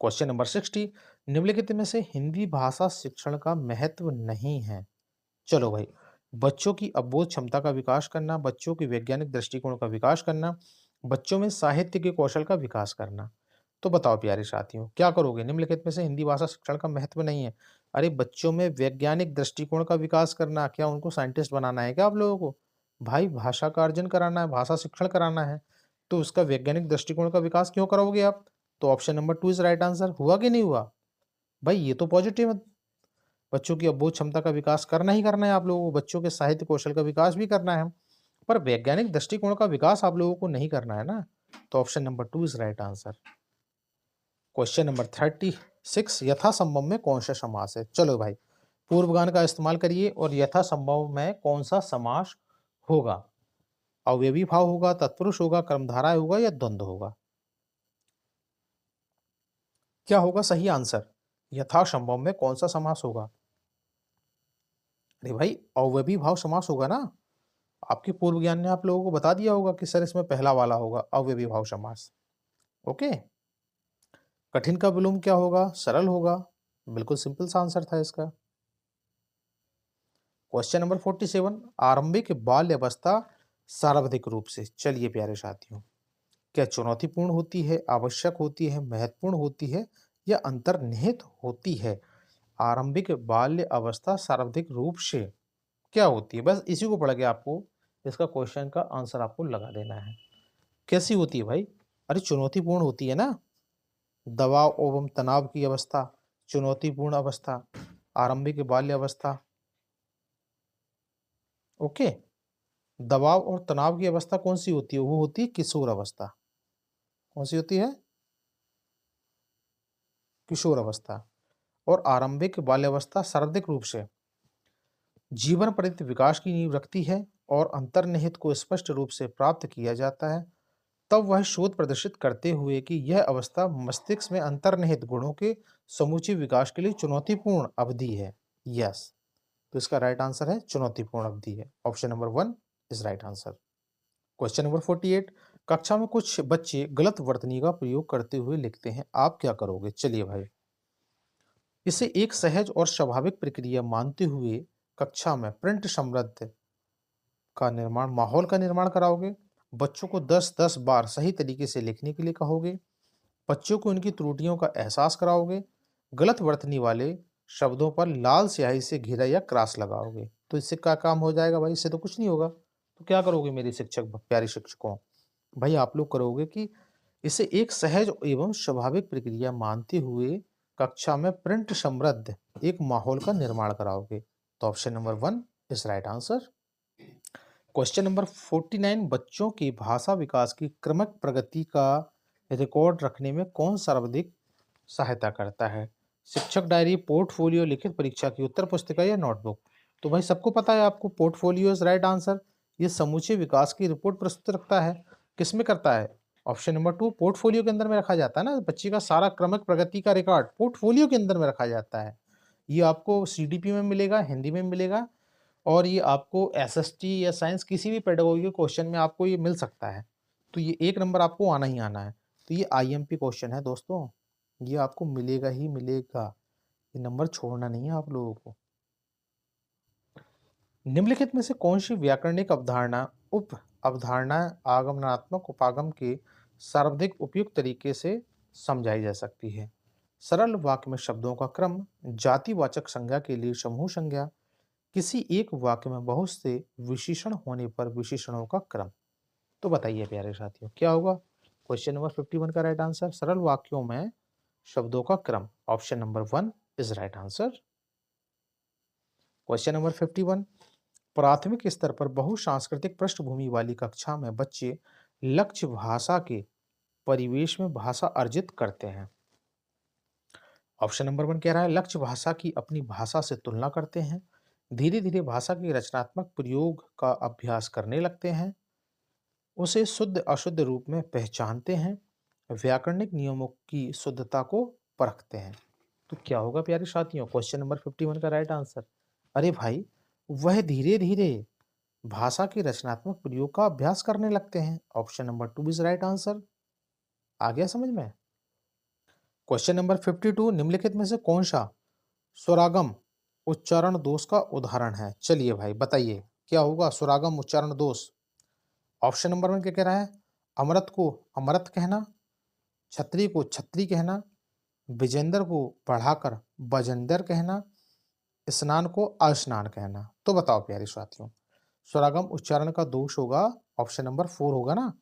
Question number 60, निम्नलिखित में से हिंदी भाषा शिक्षण का महत्व नहीं है। चलो भाई, बच्चों की अवबोध क्षमता का विकास करना, बच्चों के वैज्ञानिक दृष्टिकोण का विकास करना, बच्चों में साहित्य के कौशल का विकास करना। तो बताओ प्यारे साथियों, क्या करोगे? निम्नलिखित में से हिंदी भाषा शिक्षण का महत्व नहीं है। अरे बच्चों में वैज्ञानिक दृष्टिकोण का विकास करना, क्या उनको साइंटिस्ट बनाना है क्या आप लोगों को? भाई, भाषा का अर्जन कराना है, भाषा शिक्षण कराना है, तो उसका वैज्ञानिक दृष्टिकोण का विकास क्यों करोगे आप? तो option number 2 is right answer. हुआ कि नहीं हुआ? भाई ये तो पॉजिटिव है। बच्चों की अबोध क्षमता का विकास करना ही करना है आप लोगों को, बच्चों के साहित्य कौशल का विकास भी करना है, पर वैज्ञानिक दृष्टिकोण का विकास आप लोगों को नहीं करना है ना। तो option number 2 is right answer. Question number 36, यथासंभव में कौन सा समास है? चलो भाई, पूर्वगान का इस्तेमाल करिए और यथासंभव में कौन सा समास होगा? अवयवी भाव होगा, तत्पुरुष होगा, कर्मधारय होगा या द्वंद्व होगा? क्या होगा सही आंसर? यथासंभव में कौन सा समास होगा? अरे भाई, अवयवी भाव समास होगा ना। आपके पूर्व ज्ञान ने आप लोगों को बता दिया होगा कि सर इसमें पहला वाला होगा अवयवी भाव समास। ओके। कठिन का विलोम क्या होगा? सरल होगा। बिल्कुल सिंपल सा आंसर था इसका। क्वेश्चन नंबर 47, आरंभिक बाल्य अवस्था सर्वाधिक रूप से, चलिए प्यारे साथियों, क्या चुनौतीपूर्ण होती है, आवश्यक होती है, महत्वपूर्ण होती है या अंतर्निहित होती है? आरंभिक बाल्य अवस्था सर्वाधिक रूप से क्या होती है? बस इसी को पढ़ के आपको इसका क्वेश्चन का आंसर आपको लगा देना है। कैसी होती है भाई? अरे चुनौतीपूर्ण होती है ना। दबाव एवं तनाव की अवस्था, चुनौतीपूर्ण अवस्था, आरंभिक बाल्य अवस्था। ओके। दबाव और तनाव की अवस्था कौन सी होती है? वो होती है किशोर अवस्था। कौन सी होती है? किशोर अवस्था। और आरंभिक बाल्यावस्था सर्वाधिक रूप से जीवन पर्यंत विकास की नींव रखती है और अंतर्निहित को स्पष्ट रूप से प्राप्त किया जाता है। तब वह शोध प्रदर्शित करते हुए कि यह अवस्था मस्तिष्क में अंतर्निहित गुणों के समूचे विकास के लिए चुनौतीपूर्ण अवधि है। यस, तो इसका राइट आंसर है चुनौतीपूर्ण अवधि है। Option number 1 is right answer. Question number 48, कक्षा में कुछ बच्चे गलत वर्तनी का प्रयोग करते हुए लिखते हैं, आप क्या करोगे? चलिए भाई, इसे एक सहज और स्वाभाविक प्रक्रिया मानते हुए कक्षा में प्रिंट समृद्ध का निर्माण, माहौल का निर्माण कराओगे। बच्चों को 10-10 बार सही तरीके से लिखने के लिए कहोगे। बच्चों को इनकी त्रुटियों का एहसास कराओगे। गलत वर्तनी वाले शब्दों पर लाल स्याही से घेरा या क्रॉस लगाओगे। तो इससे क्या काम हो जाएगा भाई? इससे तो कुछ नहीं होगा। तो क्या करोगे मेरे शिक्षक, प्यारे शिक्षकों? भाई आप लोग करोगे कि इसे एक सहज एवं स्वाभाविक प्रक्रिया मानते हुए कक्षा में प्रिंट समृद्ध एक माहौल का निर्माण कराओगे। तो option number 1 is right answer. Question number 49, बच्चों की भाषा विकास की क्रमिक प्रगति का रिकॉर्ड रखने में कौन सर्वाधिक सहायता करता है? शिक्षक डायरी, पोर्टफोलियो, लिखित परीक्षा की उत्तर पुस्तिका या नोटबुक? तो भाई सबको पता है, आपको पोर्टफोलियो इज राइट आंसर। ये समूचे विकास की रिपोर्ट प्रस्तुत रखता है। किसमें करता है? ऑप्शन नंबर 2 पोर्टफोलियो के अंदर में रखा जाता है ना। बच्चे का सारा क्रमिक प्रगति का रिकॉर्ड पोर्टफोलियो के अंदर में रखा जाता है। ये आपको सीडीपी में मिलेगा, हिंदी में मिलेगा, और ये आपको एसएसटी या साइंस किसी भी पेडागोजी के क्वेश्चन में आपको ये मिल सकता है। तो ये 1 नंबर आपको आना ही आना है। तो ये आईएमपी क्वेश्चन है दोस्तों, ये आपको मिलेगा ही मिलेगा। ये नंबर छोड़ना नहीं है आप लोगों को। निम्नलिखित में से कौन सी व्याकरणिक अवधारणा उप अवधारणा आगमनात्मक उपागम के सर्वाधिक उपयुक्त तरीके से समझाई जा सकती है? सरल वाक्य में शब्दों का क्रम, जातिवाचक संज्ञा के लिए समूह संज्ञा, किसी एक वाक्य में बहुत से विशेषण होने पर विशेषणों का क्रम। तो बताइए प्यारे साथियों क्या होगा? क्वेश्चन नंबर 51 का राइट आंसर सरल वाक्यों में शब्दों का क्रम, option number 1 is right answer. Question number 51, प्राथमिक स्तर पर बहुसांस्कृतिक पृष्ठभूमि वाली कक्षा में बच्चे लक्ष्य भाषा के परिवेश में भाषा अर्जित करते हैं। ऑप्शन नंबर 1 कह रहा है लक्ष्य भाषा की अपनी भाषा से तुलना करते हैं, धीरे धीरे भाषा के रचनात्मक प्रयोग का अभ्यास करने लगते हैं, उसे शुद्ध अशुद्ध रूप में पहचानते हैं, व्याकरणिक नियमों की शुद्धता को परखते हैं। तो क्या होगा प्यारे साथियों क्वेश्चन नंबर 51 का राइट आंसर? अरे भाई, वह धीरे धीरे भाषा के रचनात्मक प्रयोग का अभ्यास करने लगते हैं। Option number 2 is right answer. आ गया समझ में? क्वेश्चन नंबर 52, निम्नलिखित में से कौन सा स्वरागम उच्चारण दोष का उदाहरण है? चलिए भाई बताइए क्या होगा स्वरागम उच्चारण दोष? ऑप्शन नंबर 1 क्या कह रहा है? अमृत को अमृत कहना, छतरी को छतरी कहना, विजेंदर को बढ़ाकर बजेंदर कहना, स्नान को अस्नान कहना। तो बताओ प्यारे साथियों, स्वरागम उच्चारण का दोष होगा ऑप्शन नंबर 4 होगा ना,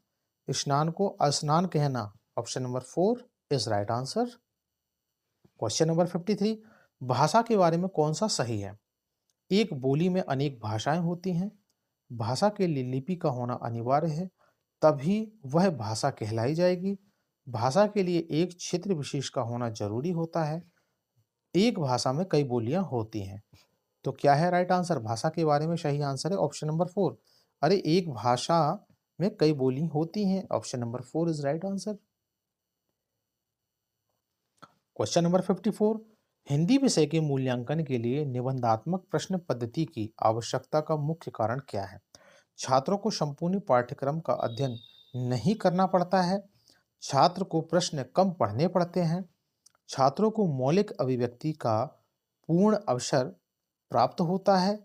स्नान को अस्नान कहना। Option number 4 is right answer. Question number 53, भाषा के बारे में कौन सा सही है? एक बोली में अनेक भाषाएं होती हैं, भाषा के लिए लिपि का होना अनिवार्य है, तभी वह भाषा कहलाई जाएगी। भाषा के लिए एक क्षेत्र विशेष का होना जरूरी होता है, एक भाषा में कई बोलियां होती हैं। तो क्या है राइट आंसर? भाषा के बारे में सही आंसर है ऑप्शन नंबर 4, अरे एक भाषा में कई बोली होती हैं। Option number 4 is right answer. Question number 54, Hindi विषय के मूल्यांकन के लिए निबंधात्मक प्रश्न पद्धति की आवश्यकता का मुख्य कारण क्या है? छात्रों को संपूर्ण पाठ्यक्रम का अध्ययन नहीं करना पड़ता है, छात्र को प्रश्न कम पढ़ने पड़ते हैं, छात्रों को मौलिक अभिव्यक्ति का पूर्ण अवसर प्राप्त होता है,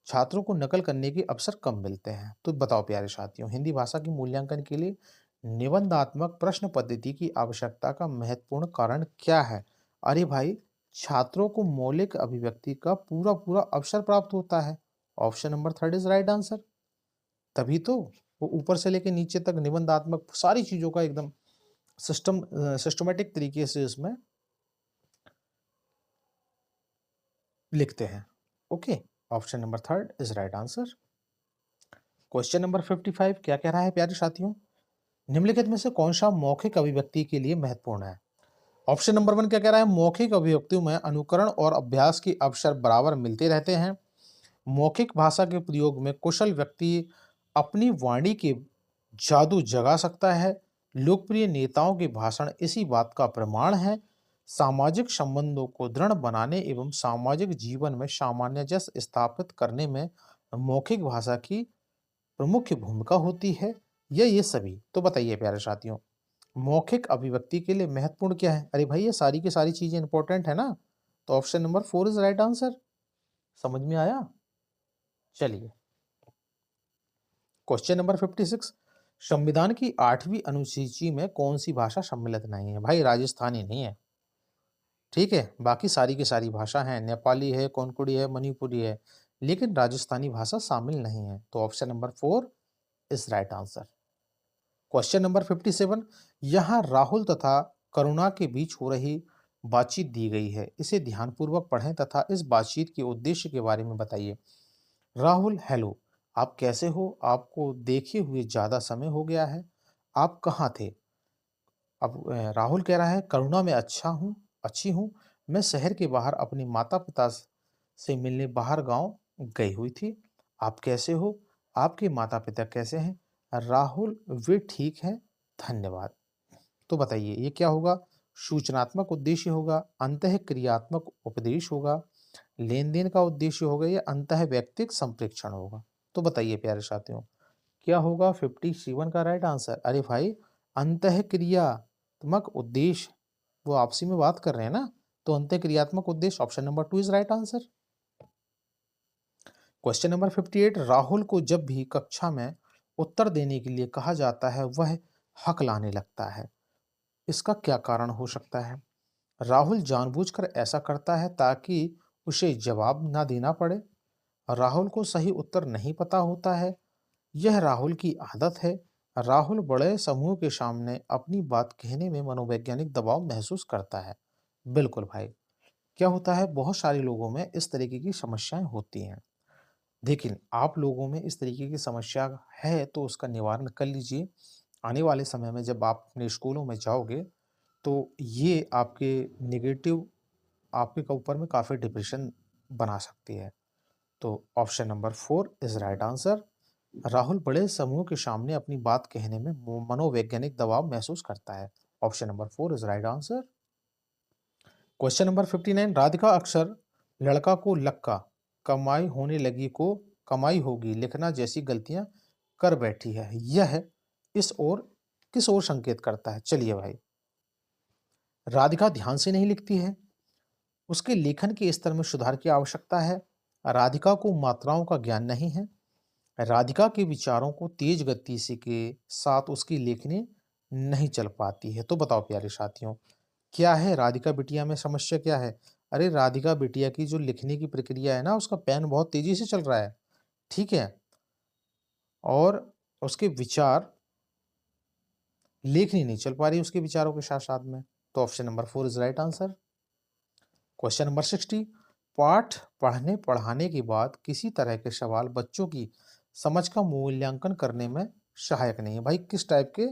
छात्रों को नकल करने के अवसर कम मिलते हैं। तो बताओ प्यारे साथियों, हिंदी भाषा के मूल्यांकन के लिए निबंधात्मक प्रश्न पद्धति की आवश्यकता का महत्वपूर्ण कारण क्या है? अरे भाई, छात्रों को मौलिक अभिव्यक्ति का पूरा पूरा अवसर प्राप्त होता है। Option number third is right answer. तभी तो वो ऊपर से लेकर नीचे तक निबंधात्मक सारी चीजों का एकदम सिस्टमेटिक तरीके से इसमें लिखते हैं। Okay, option number third is right answer. Question number 55 क्या कह रहा है प्यारे साथियों? निम्नलिखित में से कौन सा मौखिक अभिव्यक्ति के लिए महत्वपूर्ण है? ऑप्शन नंबर 1 क्या कह रहा है? मौखिक अभिव्यक्तियों में अनुकरण और अभ्यास के अवसर बराबर मिलते रहते हैं। मौखिक भाषा के प्रयोग में कुशल व्यक्ति अपनी वाणी के जादू जगा सकता है। लोकप्रिय नेताओं के भाषण इसी बात का प्रमाण है। सामाजिक संबंधों को दृढ़ बनाने एवं सामाजिक जीवन में सामंजस्य स्थापित करने में मौखिक भाषा की प्रमुख भूमिका होती है। ये सभी तो बताइए प्यारे साथियों, मौखिक अभिव्यक्ति के लिए महत्वपूर्ण क्या है? अरे भाई, ये सारी की सारी चीजें इंपॉर्टेंट है ना। तो option number 4 is right answer. समझ में आया? चलिए, क्वेश्चन नंबर 56, संविधान की 8वीं अनुसूची में कौन सी भाषा सम्मिलित नहीं है? भाई राजस्थानी नहीं है, ठीक है, बाकी सारी की सारी भाषा हैं, नेपाली है, कोंकणी है, मणिपुरी है, लेकिन राजस्थानी भाषा शामिल नहीं है। तो option number 4 is right answer. Question number 57, यहाँ राहुल तथा करुणा के बीच हो रही बातचीत दी गई है, इसे ध्यानपूर्वक पढ़ें तथा इस बातचीत के उद्देश्य के बारे में बताइए। राहुल, हेलो, आप कैसे हो? आपको देखे हुए ज्यादा समय हो गया है, आप कहाँ थे? अब राहुल कह रहा है, करुणा मैं अच्छा हूँ, अच्छी हूँ, मैं शहर के बाहर अपने माता पिता से मिलने बाहर गांव गई हुई थी। आप कैसे हो? आपके माता पिता कैसे हैं? राहुल, वे ठीक हैं, धन्यवाद। तो बताइए ये क्या होगा? सूचनात्मक उद्देश्य होगा, अंतः क्रियात्मक उपदेश होगा, लेन देन का उद्देश्य होगा, या अंतः व्यक्तिक संप्रेक्षण होगा? तो बताइए प्यारे साथियों, क्या होगा 57 का राइट आंसर? अरे भाई, अंतः क्रियात्मक उद्देश्य, वो आपसी में बात कर रहे हैं ना, तो अंतः क्रियात्मक उद्देश्य, option number 2 is right answer. Question number 58, Rahul को जब भी कक्षा में उत्तर देने के लिए कहा जाता है वह हकलाने लगता है, इसका क्या कारण हो सकता है? राहुल जानबूझकर ऐसा करता है ताकि उसे जवाब ना देना पड़े, राहुल को सही उत्तर नहीं पता होता है, यह राहुल की आदत है, राहुल बड़े समूह के सामने अपनी बात कहने में मनोवैज्ञानिक दबाव महसूस करता है। बिल्कुल भाई, क्या होता है, बहुत सारे लोगों में इस तरीके की समस्याएं होती हैं। लेकिन आप लोगों में इस तरीके की समस्या है तो उसका निवारण कर लीजिए। आने वाले समय में जब आप अपने स्कूलों में जाओगे तो ये आपके नेगेटिव, आपके ऊपर में काफ़ी डिप्रेशन बना सकती है। तो option number 4 is right answer. Rahul बड़े समूह के सामने अपनी बात कहने में मनोवैज्ञानिक दबाव महसूस करता है। Option number 4 is right answer. Question number 59, Radhika अक्सर लड़का को लक्का, कमाई होने लगी को कमाई होगी लिखना जैसी गलतियां कर बैठी है, यह इस ओर किस ओर संकेत करता है? चलिए भाई, राधिका ध्यान से नहीं लिखती है, उसके लेखन के स्तर में सुधार की आवश्यकता है, राधिका को मात्राओं का ज्ञान नहीं है, राधिका के विचारों को तेज गति से के साथ उसकी लेखनी नहीं चल पाती है। तो बताओ प्यारे साथियों, क्या है राधिका बिटिया में समस्या क्या है? अरे राधिका बिटिया की जो लिखने की प्रक्रिया है ना, उसका पेन बहुत तेजी से चल रहा है, ठीक है, और उसके विचार, लेखनी नहीं चल पा रही उसके विचारों के साथ साथ में। तो option number 4 is right answer. Question number 60, पाठ पढ़ने पढ़ाने के बाद किसी तरह के सवाल बच्चों की समझ का मूल्यांकन करने में सहायक नहीं है। भाई किस टाइप के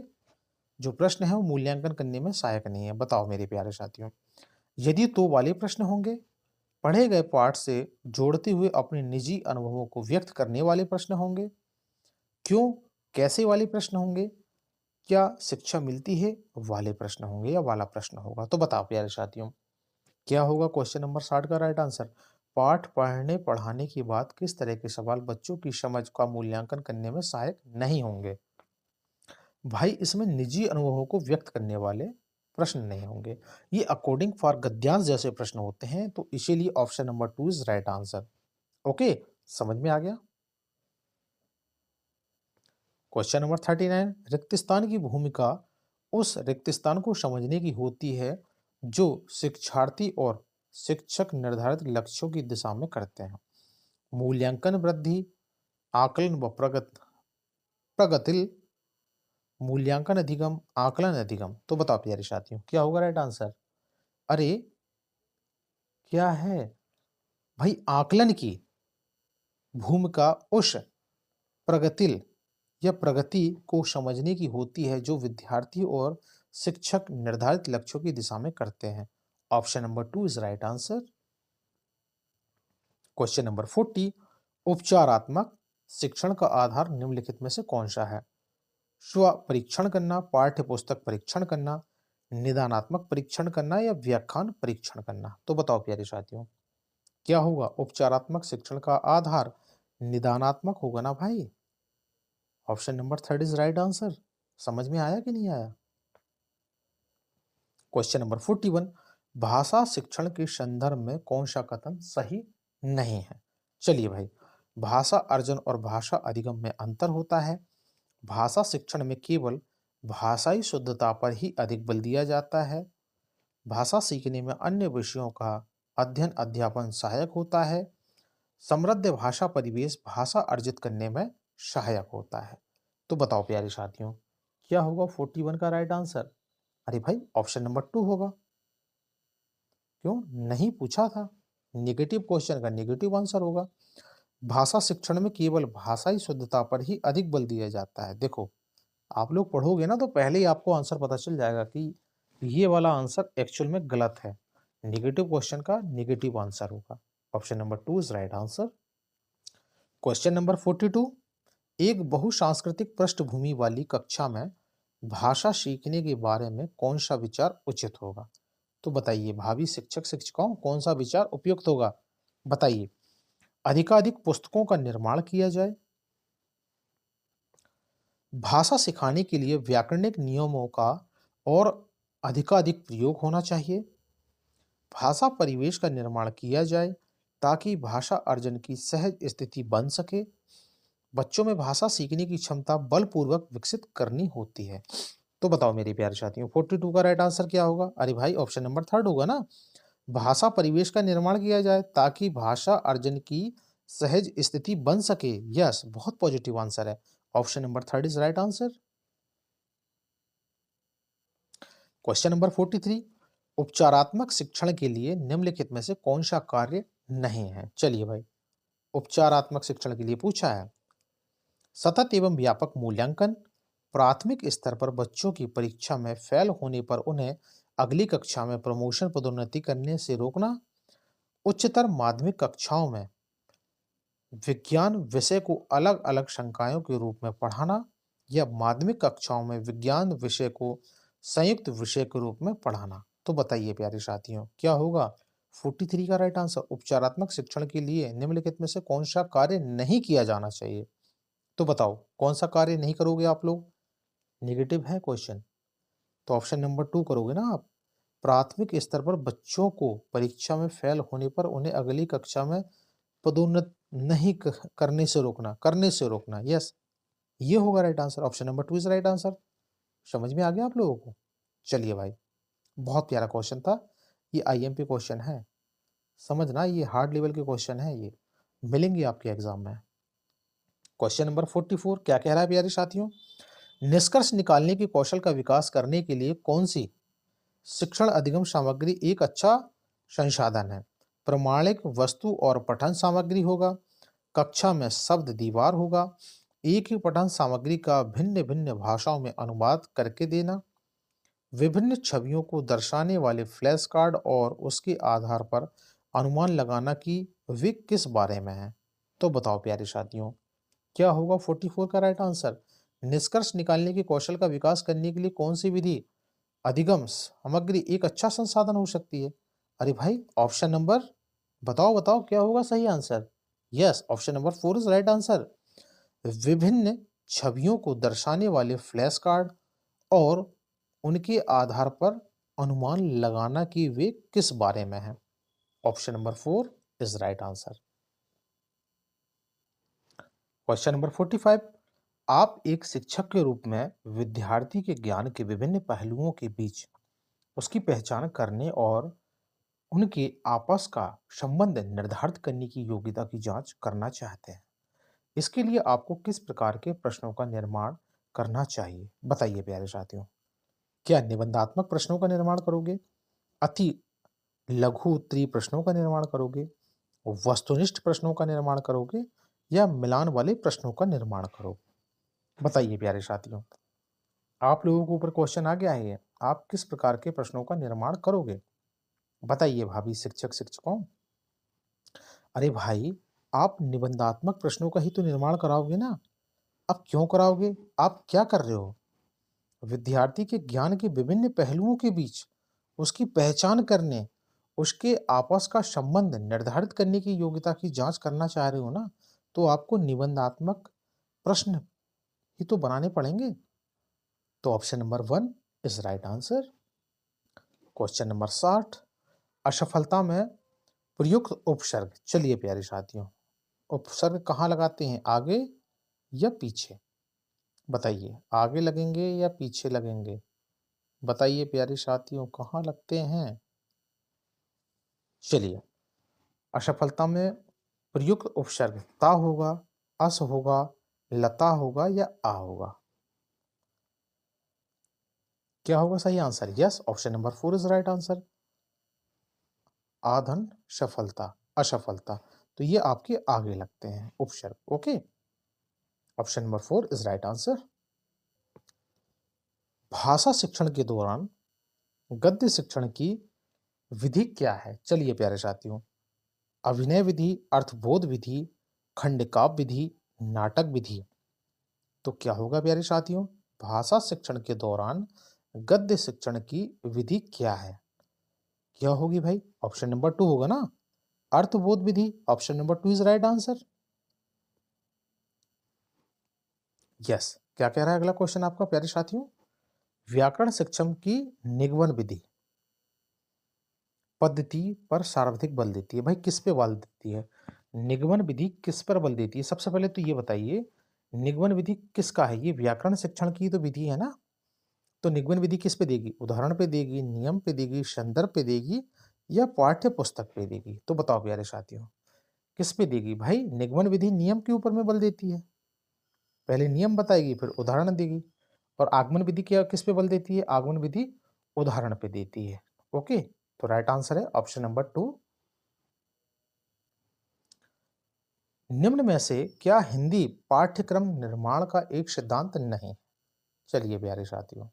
जो प्रश्न है वो मूल्यांकन करने में सहायक नहीं है? बताओ मेरे प्यारे साथियों। यदि तो वाले प्रश्न होंगे, पढ़े गए पाठ से जोड़ते हुए अपने निजी अनुभवों को व्यक्त करने वाले प्रश्न होंगे, क्यों, कैसे वाले प्रश्न होंगे, क्या शिक्षा मिलती है वाले प्रश्न होंगे या वाला प्रश्न होगा? तो बताओ प्यारे साथियों, क्या होगा क्वेश्चन नंबर 60 का राइट आंसर? पाठ पढ़ने पढ़ाने के बाद किस तरह के सवाल बच्चों की समझ का मूल्यांकन करने में सहायक नहीं होंगे? भाई इसमें निजी अनुभवों को व्यक्त करने वाले प्रश्न नहीं होंगे। ये अकॉर्डिंग फॉर गद्यांश जैसे प्रश्न होते हैं, तो इसीलिए option number 2 is right answer. Okay, समझ में आ गया? क्वेश्चन नंबर 39, रिक्त स्थान की भूमिका उस रिक्त स्थान को समझने की होती है जो शिक्षार्थी और शिक्षक निर्धारित लक्ष्यों की दिशा में करते हैं। मूल्यांकन वृद्धि, आकलन व प्रगतिल, मूल्यांकन अधिगम, आकलन अधिगम। तो बताओ प्यारे साथियों, क्या होगा राइट आंसर? अरे क्या है भाई, आकलन की भूमिका उस प्रगतिल या प्रगति को समझने की होती है जो विद्यार्थी और शिक्षक निर्धारित लक्ष्यों की दिशा में करते हैं। Option number 2 is right answer. Question number 40, उपचारात्मक शिक्षण का आधार निम्नलिखित में से कौन सा है? स्व परीक्षण करना, पाठ्य पुस्तक परीक्षण करना, निदानात्मक परीक्षण करना या व्याख्यान परीक्षण करना? तो बताओ प्यारे साथियों, क्या होगा उपचारात्मक शिक्षण का आधार? निदानात्मक होगा ना भाई। Option number 3 is right answer. समझ में आया कि नहीं आया? क्वेश्चन नंबर 41, भाषा शिक्षण के संदर्भ में कौन सा कथन सही नहीं है? चलिए भाई, भाषा अर्जन और भाषा अधिगम में अंतर होता है। भाषा शिक्षण में केवल भाषाई शुद्धता पर ही अधिक बल दिया जाता है। भाषा सीखने में अन्य विषयों का अध्ययन अध्यापन सहायक होता है। समृद्ध भाषा परिवेश भाषा अर्जित करने में सहायक होता है। तो बताओ प्यारे साथियों, क्या होगा 41 का राइट आंसर? अरे भाई ऑप्शन नंबर 2 होगा। क्यों नहीं पूछा था? नेगेटिव क्वेश्चन का नेगेटिव आंसर होगा। भाषा शिक्षण में केवल भाषाई शुद्धता पर ही अधिक बल दिया जाता है। देखो, आप लोग पढ़ोगे ना तो पहले ही आपको आंसर पता चल जाएगा कि ये वाला आंसर एक्चुअल में गलत है। नेगेटिव क्वेश्चन का नेगेटिव आंसर होगा। Option number 2 is right answer. Question number 42, एक बहुसांस्कृतिक पृष्ठभूमि वाली कक्षा में भाषा सीखने के बारे में कौन सा विचार उचित होगा? तो बताइए भावी शिक्षक शिक्षिकाओं कौन सा विचार उपयुक्त होगा? बताइए। अधिकाधिक पुस्तकों का निर्माण किया जाए, भाषा सिखाने के लिए व्याकरणिक नियमों का और अधिकाधिक प्रयोग होना चाहिए, भाषा परिवेश का निर्माण किया जाए ताकि भाषा अर्जन की सहज स्थिति बन सके, बच्चों में भाषा सीखने की क्षमता बलपूर्वक विकसित करनी होती है। तो बताओ मेरे प्यारे साथियों, 42 का राइट आंसर क्या होगा? अरे भाई ऑप्शन नंबर 3 होगा ना। भाषा परिवेश का निर्माण किया जाए ताकि भाषा अर्जन की सहज स्थिति बन सके। यस, बहुत पॉजिटिव आंसर है। Option number 3 is right answer. Question number 43, उपचारात्मक शिक्षण के लिए निम्नलिखित में से कौन सा कार्य नहीं है? चलिए भाई, उपचारात्मक शिक्षण के लिए पूछा है। सतत एवं व्यापक मूल्यांकन, प्राथमिक स्तर पर बच्चों की परीक्षा में फेल होने पर उन्हें अगली कक्षा में प्रमोशन पदोन्नति करने से रोकना, उच्चतर माध्यमिक कक्षाओं में विज्ञान विषय को अलग अलग संकायों के रूप में पढ़ाना या माध्यमिक कक्षाओं में विज्ञान विषय को संयुक्त विषय के रूप में पढ़ाना। तो बताइए प्यारे साथियों, क्या होगा 43 का राइट आंसर? उपचारात्मक शिक्षण के लिए निम्नलिखित में से कौन सा कार्य नहीं किया जाना चाहिए? तो बताओ कौन सा कार्य नहीं करोगे आप लोग? नेगेटिव है क्वेश्चन, तो ऑप्शन नंबर 2 करोगे ना आप। प्राथमिक स्तर पर बच्चों को परीक्षा में फेल होने पर उन्हें अगली कक्षा में पदोन्नत नहीं करने से रोकना, करने से रोकना। यस, ये होगा right answer. Option number 2 is right answer. समझ में आ गया आप लोगों को? चलिए भाई, बहुत प्यारा क्वेश्चन था। ये आईएमपी क्वेश्चन है, समझना, ये हार्ड लेवल के क्वेश्चन है, ये मिलेंगे आपके एग्जाम में। क्वेश्चन नंबर 44 क्या कह रहा है प्यारे साथियों? निष्कर्ष निकालने के कौशल का विकास करने के लिए कौन सी शिक्षण अधिगम सामग्री एक अच्छा संसाधन है? प्रमाणिक वस्तु और पठन सामग्री होगा, कक्षा में शब्द दीवार होगा, एक ही पठन सामग्री का भिन्न भिन्न भाषाओं में अनुवाद करके देना, विभिन्न छवियों को दर्शाने वाले फ्लैश कार्ड और उसके आधार पर अनुमान लगाना कि वे किस बारे में हैं। तो बताओ प्यारे साथियों, क्या होगा 44 का राइट आंसर? निष्कर्ष निकालने के कौशल का विकास करने के लिए कौन सी विधि अधिगम सामग्री एक अच्छा संसाधन हो सकती है? अरे भाई, ऑप्शन नंबर बताओ बताओ क्या होगा सही answer? Yes, option number 4 is right answer. विभिन्न छवियों को दर्शाने वाले फ्लैश कार्ड और उनके आधार पर अनुमान लगाना कि वे किस बारे में हैं। Option number 4 is right answer. Question number 45, आप एक शिक्षक के रूप में विद्यार्थी के ज्ञान के विभिन्न पहलुओं के बीच उसकी पहचान करने और उनके आपस का संबंध निर्धारित करने की योग्यता की जांच करना चाहते हैं। इसके लिए आपको किस प्रकार के प्रश्नों का निर्माण करना चाहिए? बताइए प्यारे साथियों। क्या निबंधात्मक प्रश्नों का निर्माण करोगे, अति लघु उत्तरीय प्रश्नों का निर्माण करोगे, वस्तुनिष्ठ प्रश्नों का निर्माण करोगे या मिलान वाले प्रश्नों का निर्माण करोगे? बताइए प्यारे साथियों। आप लोगों के ऊपर क्वेश्चन आ गया है ये। आप किस प्रकार के प्रश्नों का निर्माण करोगे? बताइए भाभी शिक्षक शिक्षकों। अरे भाई, आप निबंधात्मक प्रश्नों का ही तो निर्माण कराओगे ना। अब क्यों कराओगे? आप क्या कर रहे हो? विद्यार्थी के ज्ञान के विभिन्न पहलुओं के बीच उसकी पहचान करने, उसके आपस का संबंध निर्धारित करने की योग्यता की जांच करना चाह रहे हो ना, तो आपको निबंधात्मक प्रश्न ही तो बनाने पड़ेंगे। तो option number 1 is right answer. Question number 60, असफलता में प्रयुक्त उपसर्ग। चलिए प्यारे साथियों, उपसर्ग कहाँ लगाते हैं, आगे या पीछे? बताइए, आगे लगेंगे या पीछे लगेंगे? बताइए प्यारे साथियों, कहाँ लगते हैं? चलिए, असफलता में प्रयुक्त उपसर्ग ता होगा, अस होगा, लता होगा या आ होगा? क्या होगा सही answer? Yes, option number 4 is right answer. आधन, सफलता, असफलता, तो ये आपके आगे लगते हैं उपसर्ग। Okay, option number 4 is right answer. भाषा शिक्षण के दौरान गद्य शिक्षण की विधि क्या है? चलिए प्यारे साथियों, अभिनय विधि, अर्थबोध विधि, खंडकाव्य विधि, नाटक विधि। तो क्या होगा प्यारे साथियों? भाषा शिक्षण के दौरान गद्य शिक्षण की विधि क्या है? क्या होगी भाई? ऑप्शन नंबर 2 होगा ना, अर्थबोध विधि। Option number 2 is right answer. Yes, क्या कह रहा है अगला क्वेश्चन आपका प्यारे साथियों? व्याकरण शिक्षण की निगमन विधि पद्धति पर सर्वाधिक बल देती है। भाई किस पे बल देती है? निगमन विधि किस पर बल देती है? सबसे पहले तो ये बताइए, निगमन विधि किसका है? ये व्याकरण शिक्षण की तो विधि है ना। तो निगमन विधि किस पे देगी? उदाहरण पे देगी, नियम पे देगी, संदर्भ पे देगी या पाठ्य पुस्तक पे देगी? तो बताओ प्यारे साथियों, किस पे देगी? भाई निगमन विधि नियम के ऊपर में बल देती है। पहले नियम बताएगी, फिर उदाहरण देगी। और आगमन विधि क्या किस पे बल देती है? आगमन विधि उदाहरण पे देती है। ओके, तो राइट आंसर है ऑप्शन नंबर 2। निम्न में से क्या हिंदी पाठ्यक्रम निर्माण का एक सिद्धांत नहीं? चलिए प्यारे साथियों,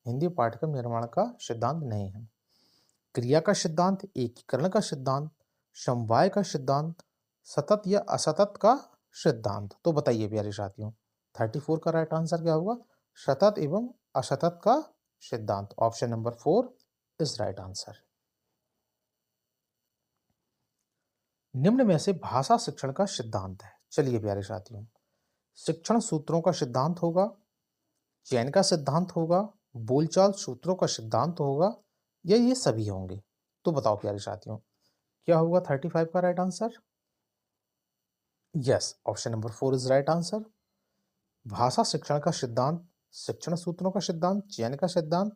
हिंदी पाठ्यक्रम निर्माण का सिद्धांत नहीं है। क्रिया का सिद्धांत, एकीकरण का सिद्धांत, समवाय का सिद्धांत, सतत या असतत का सिद्धांत। तो बताइए प्यारे साथियों, 34 का राइट आंसर क्या होगा? सतत एवं असतत का सिद्धांत। Option number 4 is right answer. निम्न में से भाषा शिक्षण का सिद्धांत है। चलिए प्यारे साथियों, शिक्षण सूत्रों का सिद्धांत होगा, चयन का सिद्धांत होगा, बोलचाल सूत्रों का सिद्धांत होगा या ये सभी होंगे? तो बताओ प्यारे साथियों, क्या होगा 35 का right answer? Yes, option number 4 is right answer. भाषा शिक्षण का सिद्धांत शिक्षण सूत्रों का सिद्धांत, चयन का सिद्धांत,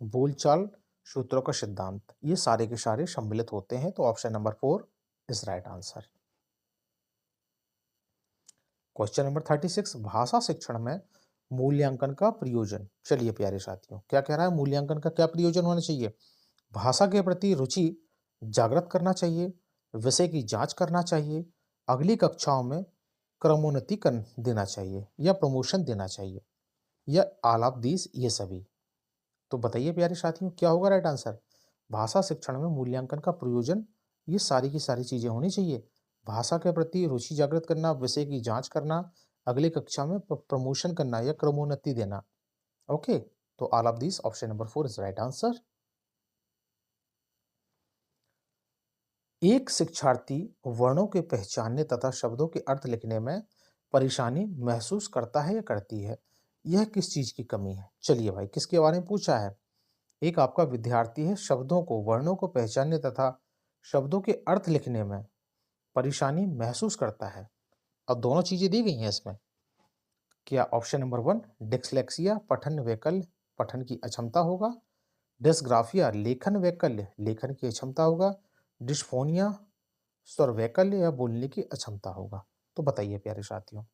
बोलचाल सूत्रों का सिद्धांत, ये सारे के सारे सम्मिलित होते हैं। तो option number 4 is right answer. Question number 36, भाषा शिक्षण में मूल्यांकन का प्रयोजन। चलिए प्यारे साथियों, क्या कह रहा है? मूल्यांकन का क्या प्रयोजन होना चाहिए? भाषा के प्रति रुचि जागृत करना चाहिए, विषय की जांच करना चाहिए, अगली कक्षाओं में क्रमोन्नति कर देना चाहिए या प्रमोशन देना चाहिए या आलापदीस, ये सभी। तो बताइए प्यारे साथियों, क्या होगा राइट आंसर? भाषा शिक्षण में मूल्यांकन का प्रयोजन, ये सारी की सारी चीजें होनी चाहिए। भाषा के प्रति रुचि जागृत करना, विषय की जांच करना, अगली कक्षा में प्रमोशन करना या क्रमोन्नति देना। ओके, तो all of this option number 4 is right answer. एक शिक्षार्थी वर्णों के पहचानने तथा शब्दों के अर्थ लिखने में परेशानी महसूस करता है या करती है, यह किस चीज की कमी है? चलिए भाई, किसके बारे में पूछा है? एक आपका विद्यार्थी है, शब्दों को वर्णों को पहचानने तथा शब्दों के अर्थ लिखने में परेशानी महसूस करता है। अब दोनों चीजें दी गई हैं इसमें। क्या ऑप्शन नंबर 1 डिस्लेक्सिया पठन वैकल्य पठन की अक्षमता होगा, डिस्ग्राफिया लेखन वैकल्य लेखन की अक्षमता होगा, डिस्फोनिया स्वर वैकल्य या बोलने की अक्षमता होगा? तो बताइए प्यारे साथियों,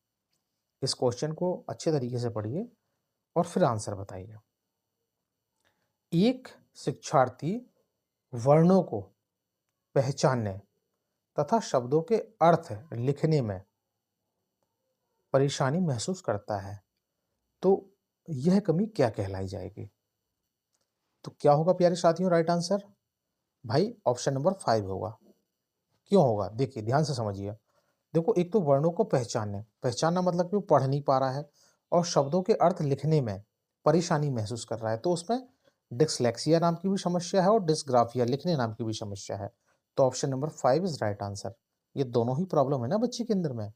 इस क्वेश्चन को अच्छे तरीके से पढ़िए और फिर आंसर बताइए। एक शिक्षार्थी वर्णों को पहचानने तथा शब्दों के अर्थ लिखने में परेशानी महसूस करता है, तो यह कमी क्या कहलाई जाएगी? तो क्या होगा प्यारे साथियों राइट आंसर? भाई ऑप्शन नंबर 5 होगा। क्यों होगा? देखिए ध्यान से समझिए। देखो, एक तो वर्णों को पहचानना मतलब कि वो पढ़ नहीं पा रहा है और शब्दों के अर्थ लिखने में परेशानी महसूस कर रहा है, तो उसमें डिस्लेक्सिया नाम की भी समस्या है और डिस्ग्राफिया लिखने नाम की भी समस्या है। तो option number 5 is right answer. ये दोनों ही प्रॉब्लम है ना बच्चे के अंदर में,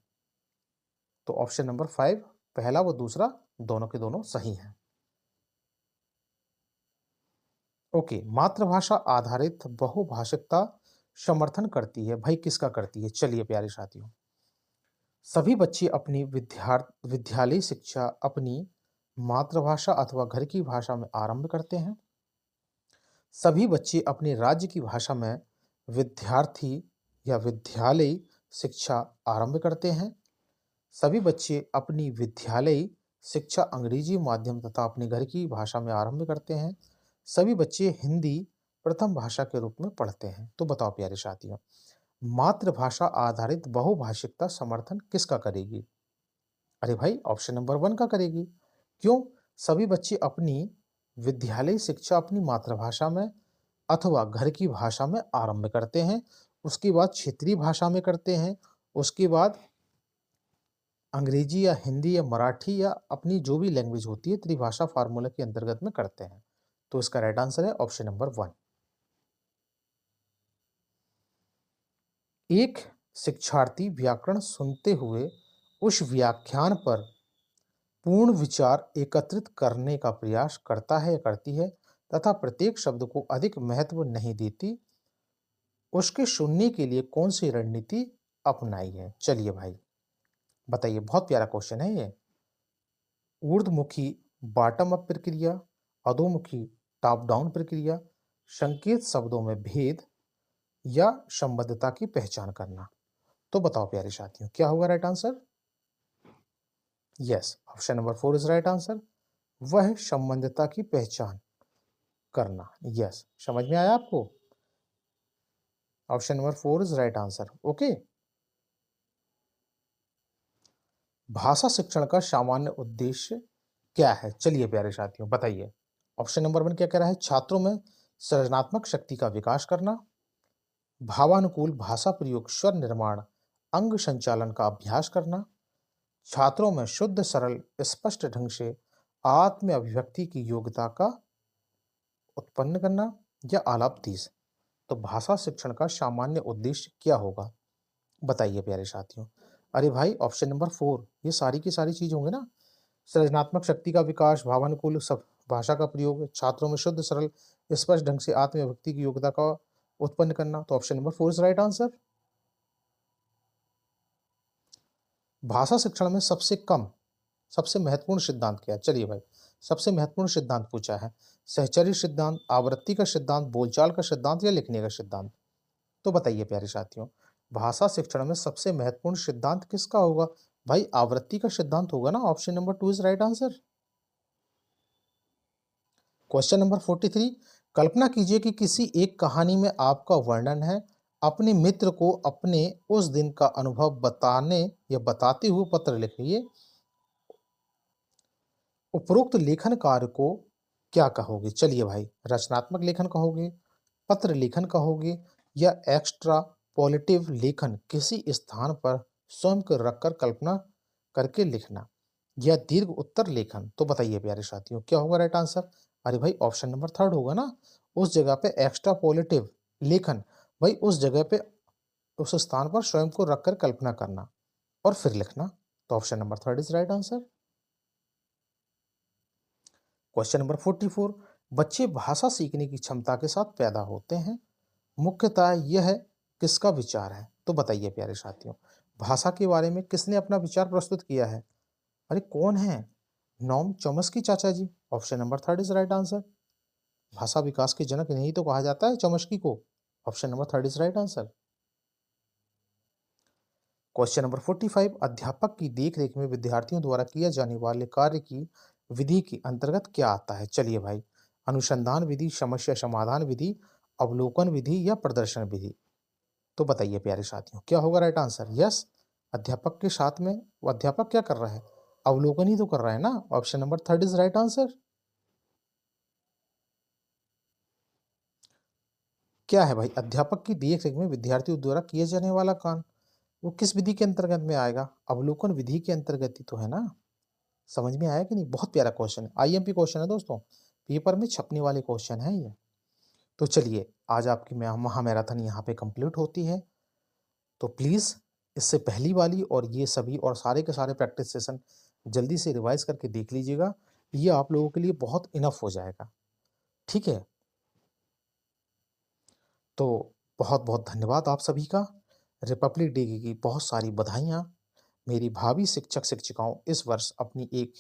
तो ऑप्शन नंबर 5 पहला व दूसरा दोनों के दोनों सही हैं। ओके, मातृभाषा आधारित बहुभाषिकता समर्थन करती है, भाई किसका करती है? चलिए प्यारे साथियों, सभी बच्चे अपनी विद्यालय शिक्षा अपनी मातृभाषा अथवा घर की भाषा में आरंभ करते हैं। सभी बच्चे अपने राज्य की भाषा में विद्यार्थी या विद्यालय शिक्षा आरंभ करते हैं। सभी बच्चे अपनी विद्यालय शिक्षा अंग्रेजी माध्यम तथा अपने घर की भाषा में आरंभ करते हैं। सभी बच्चे हिंदी प्रथम भाषा के रूप में पढ़ते हैं। तो बताओ प्यारे साथियों, मातृभाषा आधारित बहुभाषिकता समर्थन किसका करेगी? अरे भाई ऑप्शन नंबर 1 का करेगी। क्यों? सभी बच्चे अपनी विद्यालय शिक्षा अपनी मातृभाषा में अथवा घर की भाषा में आरंभ करते हैं, उसके बाद क्षेत्रीय भाषा में करते हैं, उसके बाद अंग्रेजी या हिंदी या मराठी या अपनी जो भी लैंग्वेज होती है त्रिभाषा फार्मूला के अंतर्गत में करते हैं। तो इसका राइट आंसर है ऑप्शन नंबर 1। एक शिक्षार्थी व्याकरण सुनते हुए उस व्याख्यान पर पूर्ण विचार एकत्रित करने का प्रयास करता है या करती है तथा प्रत्येक शब्द को अधिक महत्व नहीं देती, उसके सुनने के लिए कौन सी रणनीति अपनाई है? चलिए भाई बताइए, बहुत प्यारा क्वेश्चन है ये। ऊर्ध्वमुखी बॉटम अप प्रक्रिया, अधोमुखी टॉप डाउन प्रक्रिया, संकेत शब्दों में भेद या संबद्धता की पहचान करना। तो बताओ प्यारे साथियों, क्या होगा right answer? Yes, option number 4 is right answer. वह संबद्धता की पहचान करना। यस, समझ में आया आपको? Option number 4 is right answer. Okay, भाषा शिक्षण का सामान्य उद्देश्य क्या है? चलिए प्यारे साथियों बताइए। ऑप्शन नंबर 1 क्या कह रहा है? छात्रों में सृजनात्मक शक्ति का विकास करना, भावानुकूल भाषा प्रयोग स्वर निर्माण अंग संचालन का अभ्यास करना, छात्रों में शुद्ध सरल स्पष्ट ढंग से आत्म अभिव्यक्ति की योग्यता का उत्पन्न करना, या आलाप 30। तो भाषा शिक्षण का सामान्य उद्देश्य क्या होगा? बताइए प्यारे साथियों। अरे भाई ऑप्शन नंबर 4, ये सारी की सारी चीज होंगे ना। सृजनात्मक शक्ति का विकास, भावानुकूल सब भाषा का प्रयोग, छात्रों में शुद्ध सरल स्पष्ट ढंग से आत्म अभिव्यक्ति की योग्यता का उत्पन्न करना। तो option number 4 is right answer. भाषा शिक्षण में सबसे महत्वपूर्ण सिद्धांत क्या है? चलिए भाई, सबसे महत्वपूर्ण सिद्धांत पूछा है। सहचर्य सिद्धांत, आवृत्ति का सिद्धांत, बोलचाल का सिद्धांत या लिखने का सिद्धांत? तो बताइए प्यारे साथियों, भाषा शिक्षण में सबसे महत्वपूर्ण सिद्धांत किसका होगा? भाई आवृत्ति का सिद्धांत होगा ना। Option number 2 is right answer. Question number 43, कल्पना कीजिए कि किसी एक कहानी में आपका वर्णन है। अपने मित्र को अपने उस दिन का अनुभव बताने या बताते हुए पत्र लिखिए। उपरोक्त लेखन कार्य को क्या कहोगे? चलिए भाई, रचनात्मक लेखन कहोगे, पत्र लेखन कहोगे, या एक्स्ट्रा पॉजिटिव लेखन किसी स्थान पर स्वयं को रखकर कल्पना करके लिखना या दीर्घ उत्तर लेखन। तो बताइए प्यारे साथियों क्या होगा राइट आंसर? अरे भाई ऑप्शन नंबर थर्ड होगा ना। उस जगह पे एक्स्ट्रा पॉजिटिव लेखन, भाई उस जगह पे उस स्थान पर स्वयं को रखकर कल्पना करना और फिर लिखना। तो option number third is right answer. Question number 44, बच्चे भाषा सीखने की क्षमता के साथ पैदा होते हैं, मुख्यतः यह है किसका विचार है? तो बताइए प्यारे साथियों भाषा के बारे में किसने अपना विचार प्रस्तुत किया है? अरे कौन है? नॉम चॉम्स्की चाचा जी। Option number third is right answer. भाषा विकास के जनक नहीं तो कहा जाता है चॉम्स्की को। Option number third is right answer. Question number 45, अध्यापक की देखरेख में विद्यार्थियों द्वारा किए जाने वाले कार्य की विधि के अंतर्गत क्या आता है? चलिए भाई, अनुसंधान विधि, समस्या समाधान विधि, अवलोकन विधि या प्रदर्शन विधि। तो बताइए प्यारे साथियों क्या होगा राइट आंसर? यस, अध्यापक के साथ में वो अध्यापक क्या कर रहा है? अवलोकन ही तो कर रहा है ना। Option number third is right answer. क्या है भाई? अध्यापक की देखरेख में विद्यार्थियों द्वारा किए जाने वाला काम, वो किस विधि के अंतर्गत में आएगा? अवलोकन विधि के अंतर्गत ही तो है ना। समझ में आया कि नहीं? बहुत प्यारा क्वेश्चन है, आईएमपी क्वेश्चन है दोस्तों, पेपर में छपने वाले क्वेश्चन है ये। तो चलिए आज आपकी महामैराथन यहाँ पे कंप्लीट होती है। तो प्लीज़ इससे पहली वाली और ये सभी और सारे के सारे प्रैक्टिस सेशन जल्दी से रिवाइज करके देख लीजिएगा। ये आप लोगों के लिए बहुत इनफ हो जाएगा। ठीक है, तो बहुत बहुत धन्यवाद आप सभी का। रिपब्लिक डे की बहुत सारी बधाइयाँ। मेरी भावी शिक्षक शिक्षिकाओं इस वर्ष अपनी एक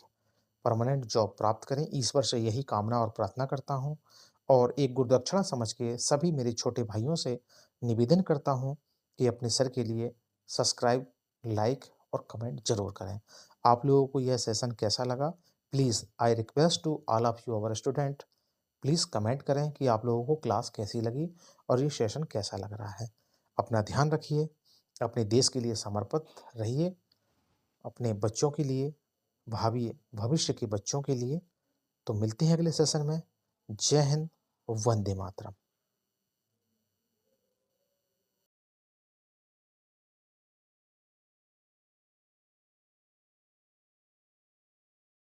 परमानेंट जॉब प्राप्त करें, ईश्वर से यही कामना और प्रार्थना करता हूँ। और एक गुरुदक्षिणा समझ के सभी मेरे छोटे भाइयों से निवेदन करता हूँ कि अपने सर के लिए सब्सक्राइब, लाइक और कमेंट जरूर करें। आप लोगों को यह सेशन कैसा लगा? Please I request to all of you our student, please comment करें कि आप लोगों को क्लास कैसी लगी और ये सेशन कैसा लग रहा है। अपना ध्यान रखिए, अपने देश के लिए समर्पित रहिए, अपने बच्चों के लिए, भावी भविष्य के बच्चों के लिए। तो मिलते हैं अगले सेशन में। जय हिंद, वंदे मातरम।